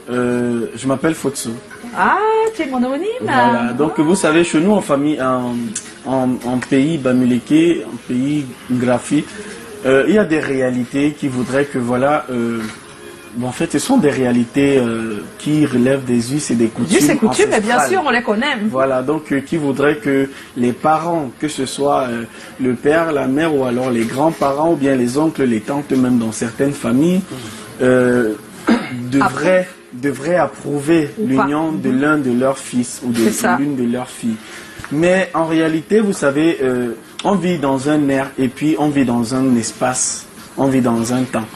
G: je m'appelle Fotso.
A: Ah, tu es mon homonyme.
G: Voilà, donc vous savez, chez nous, en famille, en pays Bamileke, en pays Ngrafi, il y a des réalités qui voudraient que, voilà, en fait, ce sont des réalités qui relèvent des us et des coutumes.
A: Us et coutumes, mais bien sûr, on les connaît.
G: Voilà, donc qui voudraient que les parents, que ce soit le père, la mère ou alors les grands-parents ou bien les oncles, les tantes, même dans certaines familles, devraient approuver l'union de l'un de leurs fils ou de l'une de leurs filles. Mais en réalité, vous savez, on vit dans un air et puis on vit dans un espace, on vit dans un temps.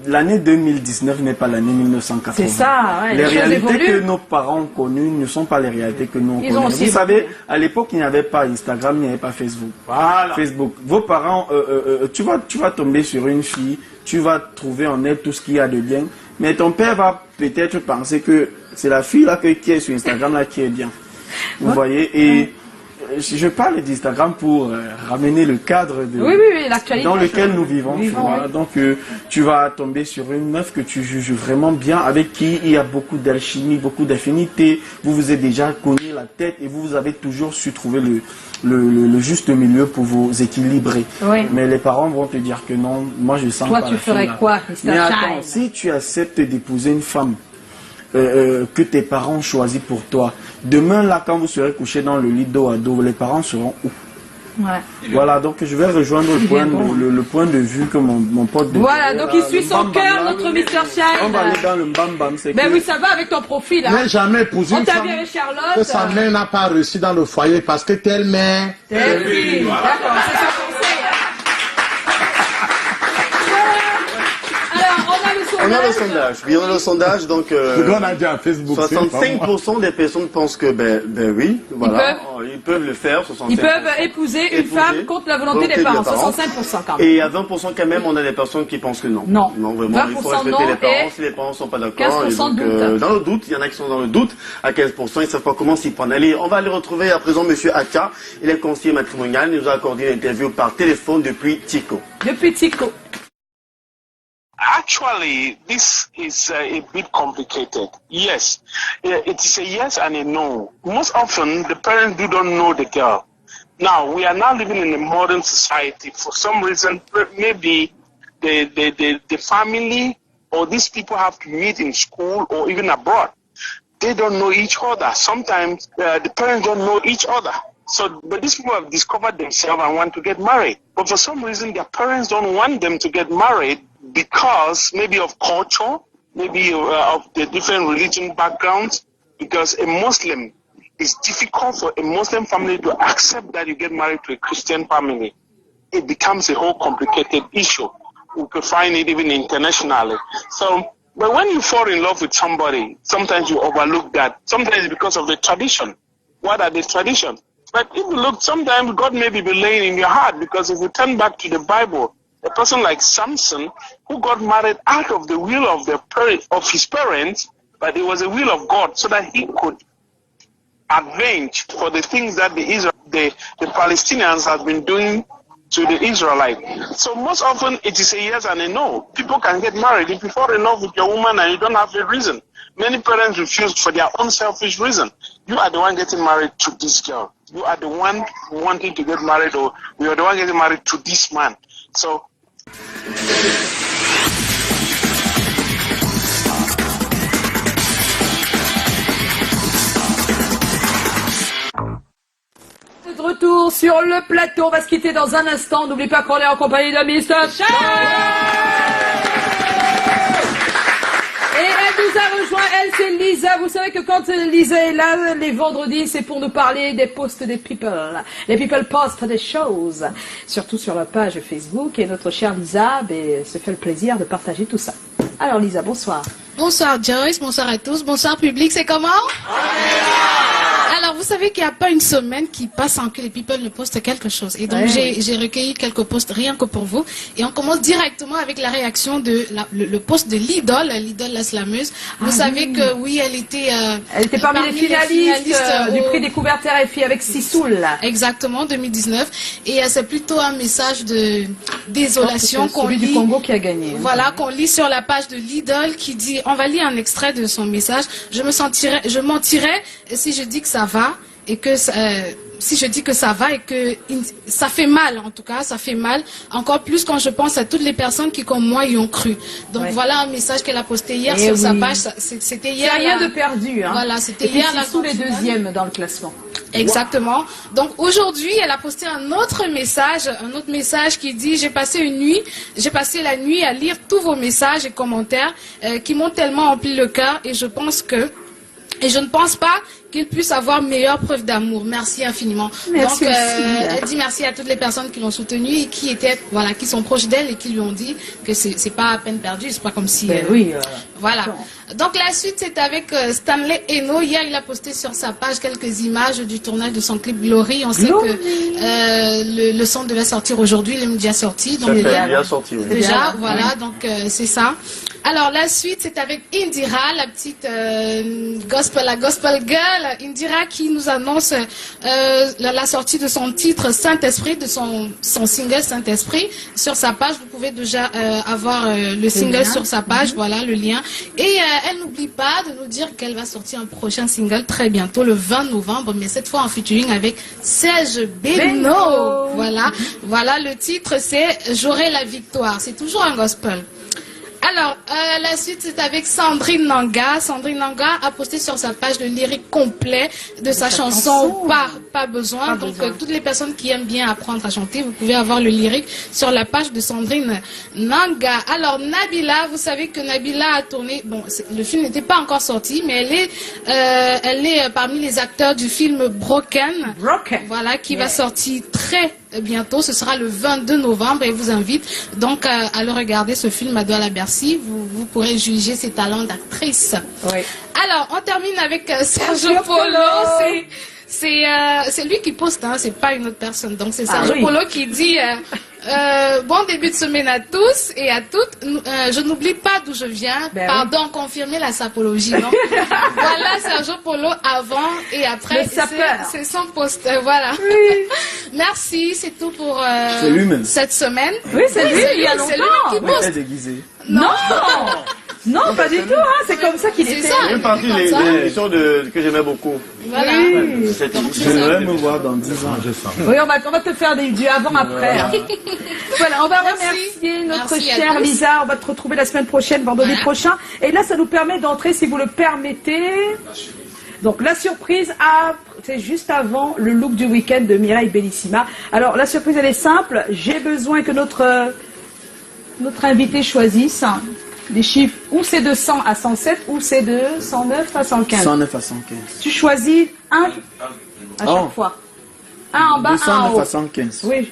G: L'année 2019 n'est pas l'année 1980.
A: C'est ça, ouais,
G: les réalités que nos parents ont connues ne sont pas les réalités que nous on connaît. Vous savez, à l'époque, il n'y avait pas Instagram, il n'y avait pas Facebook.
B: Voilà.
G: Facebook. Vos parents, tu vas tomber sur une fille, tu vas trouver en elle tout ce qu'il y a de bien, mais ton père va peut-être penser que c'est la fille là qui est sur Instagram là qui est bien. Vous voyez, et je parle d'Instagram pour ramener le cadre dans lequel nous vivons. Voilà. Donc tu vas tomber sur une meuf que tu juges vraiment bien, avec qui il y a beaucoup d'alchimie, beaucoup d'affinité. Vous vous êtes déjà cogné la tête et vous avez toujours su trouver le juste milieu pour vous équilibrer.
A: Oui.
G: Mais les parents vont te dire que non, moi je sens pas.
A: Toi tu ferais quoi,
G: Mais attends, si tu acceptes d'épouser une femme que tes parents choisissent pour toi, demain là quand vous serez couché dans le lit dos à dos, les parents seront où?
A: Ouais.
G: Voilà, donc je vais rejoindre le point de vue que mon pote de...
A: Voilà, donc il suit son cœur, notre Mr. Shine.
G: On va aller dans le bam-bam, c'est
A: Ben oui, ça va avec ton profil.
B: Hein. Jamais épousé une femme que sa mère n'a pas réussi dans le foyer parce que telle mère...
A: Telle fille, d'accord, c'est ça qu'on sait.
D: On a le sondage. Oui, on a le sondage. Donc, 65% des personnes pensent que, ben oui, voilà, ils peuvent le faire. 65%.
A: Ils peuvent épouser une femme contre la volonté des parents. 65% quand même.
D: Et à 20% quand même, on a des personnes qui pensent que non.
A: Non.
D: Non, vraiment, il faut respecter les parents. Si les parents ne sont pas d'accord, dans le doute, il y en a qui sont dans le doute. À 15%, ils ne savent pas comment s'y prendre. Allez, on va aller retrouver à présent Monsieur Aka. Il est conseiller matrimonial. Il nous a accordé une interview par téléphone depuis Tico.
R: Actually, this is a bit complicated. Yes, it is a yes and a no. Most often, the parents don't know the girl. Now, we are now living in a modern society. For some reason, maybe the family or these people have to meet in school or even abroad. They don't know each other. Sometimes the parents don't know each other. So, but these people have discovered themselves and want to get married. But for some reason, their parents don't want them to get married because maybe of culture, maybe of the different religion backgrounds. Because a Muslim, it's difficult for a Muslim family to accept that you get married to a Christian family. It becomes a whole complicated issue. We could find it even internationally. So, but when you fall in love with somebody, sometimes you overlook that. Sometimes because of the tradition. What are the traditions? But if you look, sometimes God may be laying in your heart, because if you turn back to the Bible, a person like Samson, who got married out of the will of his parents, but it was a will of God, so that he could avenge for the things that the Palestinians have been doing to the Israelites. So most often it is a yes and a no. People can get married. If you fall in love with your woman and you don't have a reason, many parents refuse for their own selfish reason. You are the one getting married to this girl. you are the one wanting to get married, or you are the one getting married to this man. So.
A: De retour sur le plateau, on va se quitter dans un instant. N'oublie pas qu'on est en compagnie de Mr. Chef. Et elle nous a rejoint, elle c'est Lisa. Vous savez que quand Lisa est là, les vendredis, c'est pour nous parler des posts des people. Les people postent des choses, surtout sur la page Facebook. Et notre chère Lisa se fait le plaisir de partager tout ça. Alors Lisa, bonsoir.
S: Bonsoir Joyce, bonsoir à tous, bonsoir public, c'est comment? Alors, vous savez qu'il n'y a pas une semaine qui passe sans que les people ne postent quelque chose. Et donc, j'ai recueilli quelques posts rien que pour vous. Et on commence directement avec la réaction de le post de l'idole la slameuse. Vous savez que oui, elle était
A: parmi les finalistes du prix découverte RFI avec Sissoul.
S: Exactement, 2019. Et c'est plutôt un message de désolation qu'on lit.
A: Celui du Congo qui a gagné.
S: Voilà, qu'on lit sur la page de l'idole qui dit, on va lire un extrait de son message. Je mentirais si je dis que ça va et que si je dis que ça va et que ça fait mal, en tout cas, ça fait mal. Encore plus quand je pense à toutes les personnes qui, comme moi, y ont cru. Donc voilà un message qu'elle a posté hier sur sa page. C'était hier.
A: Il n'y a rien de perdu. Hein.
S: Voilà, c'était hier.
A: Tous les deuxièmes dans le classement.
S: Exactement. Donc aujourd'hui, elle a posté un autre message qui dit: j'ai passé la nuit à lire tous vos messages et commentaires qui m'ont tellement empli le cœur et je ne pense pas qu'il puisse avoir meilleure preuve d'amour. Merci infiniment.
A: Merci.
S: Donc, elle dit merci à toutes les personnes qui l'ont soutenue et qui sont proches d'elle et qui lui ont dit que c'est pas à peine perdu, c'est pas comme si. Voilà. Donc la suite c'est avec Stanley Eno. Hier il a posté sur sa page quelques images du tournage de son clip Glory. On sait que le son devait sortir aujourd'hui, il est déjà sorti. Donc
D: il est déjà sorti. Oui.
S: Déjà, voilà, donc c'est ça. Alors la suite c'est avec Indira, la petite la gospel girl. Indira qui nous annonce la sortie de son titre Saint-Esprit, de son single Saint-Esprit sur sa page. Vous pouvez déjà avoir le single sur sa page, voilà le lien. Et elle n'oublie pas de nous dire qu'elle va sortir un prochain single très bientôt, le 20 novembre, mais cette fois en featuring avec Serge Beno. Voilà le titre, c'est J'aurai la victoire. C'est toujours un gospel. Alors, la suite, c'est avec Sandrine Nanga. Sandrine Nanga a posté sur sa page le lyrique complet de sa chanson Pas besoin. Donc, toutes les personnes qui aiment bien apprendre à chanter, vous pouvez avoir le lyrique sur la page de Sandrine Nanga. Alors, Nabila, vous savez que Nabila a tourné... Bon, le film n'était pas encore sorti, mais elle est parmi les acteurs du film Broken. Voilà, qui va sortir très bientôt. Ce sera le 22 novembre et vous invite donc à le regarder, ce film à Douala Bercy. Vous pourrez juger ses talents d'actrice. Alors, on termine avec Sergio Polo. C'est lui qui poste, hein, c'est pas une autre personne. Donc c'est Sergio Polo qui dit bon début de semaine à tous et à toutes. Je n'oublie pas d'où je viens. Pardon, confirmer la sapologie. Non. Voilà Sergio Polo avant et après. C'est son post. Voilà. Merci, c'est tout pour cette semaine.
A: Oui, c'est lui. Il y a
S: longtemps.
G: C'est lui qui poste. Déguisé.
A: Non. Non, pas du tout, hein. C'est comme ça qu'il était.
D: C'est une partie des émissions que j'aimais beaucoup.
S: Voilà.
G: Je vais me voir dans 10 ans, je sens.
A: Oui, on va te faire du avant-après. Hein. Voilà, on va remercier notre chère Lisa. On va te retrouver la semaine prochaine, vendredi prochain. Et là, ça nous permet d'entrer, si vous le permettez. Donc, la surprise, c'est juste avant le look du week-end de Mireille Bellissima. Alors, la surprise, elle est simple. J'ai besoin que notre invité choisisse des chiffres, ou c'est de 100 à 107, ou c'est de 109 à 115.
G: 109 à 115.
A: Tu choisis un à chaque fois. Un en bas,
G: de 109
A: un en haut.
G: à 115.
A: Oui.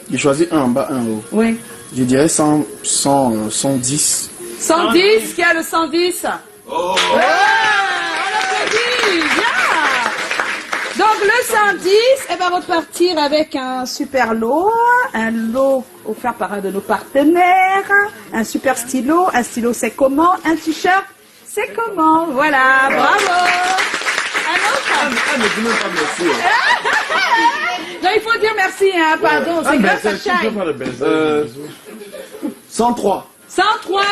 G: J'ai choisi un en bas, un en haut.
A: Oui.
G: Je dirais 110.
A: 110, qui a le 110? Oh, on applaudit, bien. Donc le 110, elle va repartir avec un super lot, un lot offert par un de nos partenaires, un super stylo, un stylo c'est comment, un t-shirt c'est comment, voilà, bravo. Un autre.
G: Mais dis même pas merci.
A: Non, il faut dire merci, hein, pardon, c'est grâce à Chai.
G: 103.
A: 103.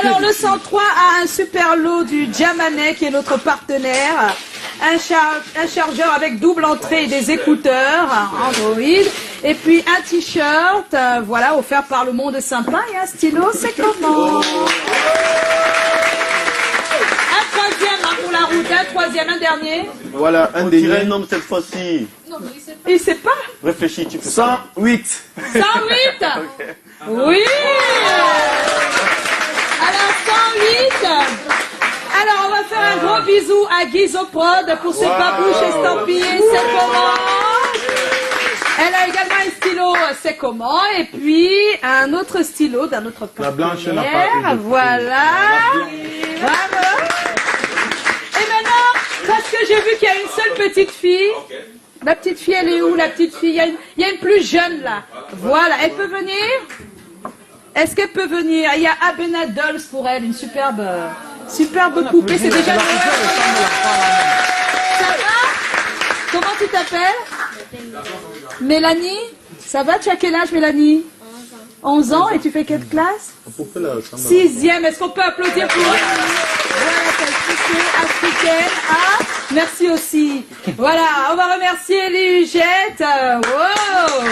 A: Alors, le 103 a un super lot du Jamanet, qui est notre partenaire. Un chargeur avec double entrée et des écouteurs Android. Et puis un t-shirt, voilà, offert par le Monde Sympa. Et un stylo, c'est comment? Un troisième pour la route, un troisième, un dernier.
D: Voilà, un dernier nombre cette fois-ci.
A: Il sait pas.
D: Réfléchis, tu fais
C: 108.
A: 108.
D: Okay.
A: Oui. Alors 108. Alors on va faire un gros bisou à Guizoprod pour ce babouche estampillé, c'est comment. Elle a également un stylo, c'est comment, et puis un autre stylo d'un autre partenaire.
B: La blanche n'a pas eu de
A: voilà. Bravo. Et maintenant, parce que j'ai vu qu'il y a une seule petite fille. La petite fille, elle est où, la petite fille? Il y a une plus jeune là. Voilà, elle peut venir? Est-ce qu'elle peut venir? Il y a Abena Dolls pour elle, une superbe poupée. C'est déjà ça va? Comment tu t'appelles? Mélanie? Ça va? Tu as quel âge, Mélanie? 11 ans. Et tu fais quelle classe? 6e. Est-ce qu'on peut applaudir pour elle? Voilà, cette poupée africaine. Ah, merci aussi. Voilà, on va remercier les Hugettes. Wow.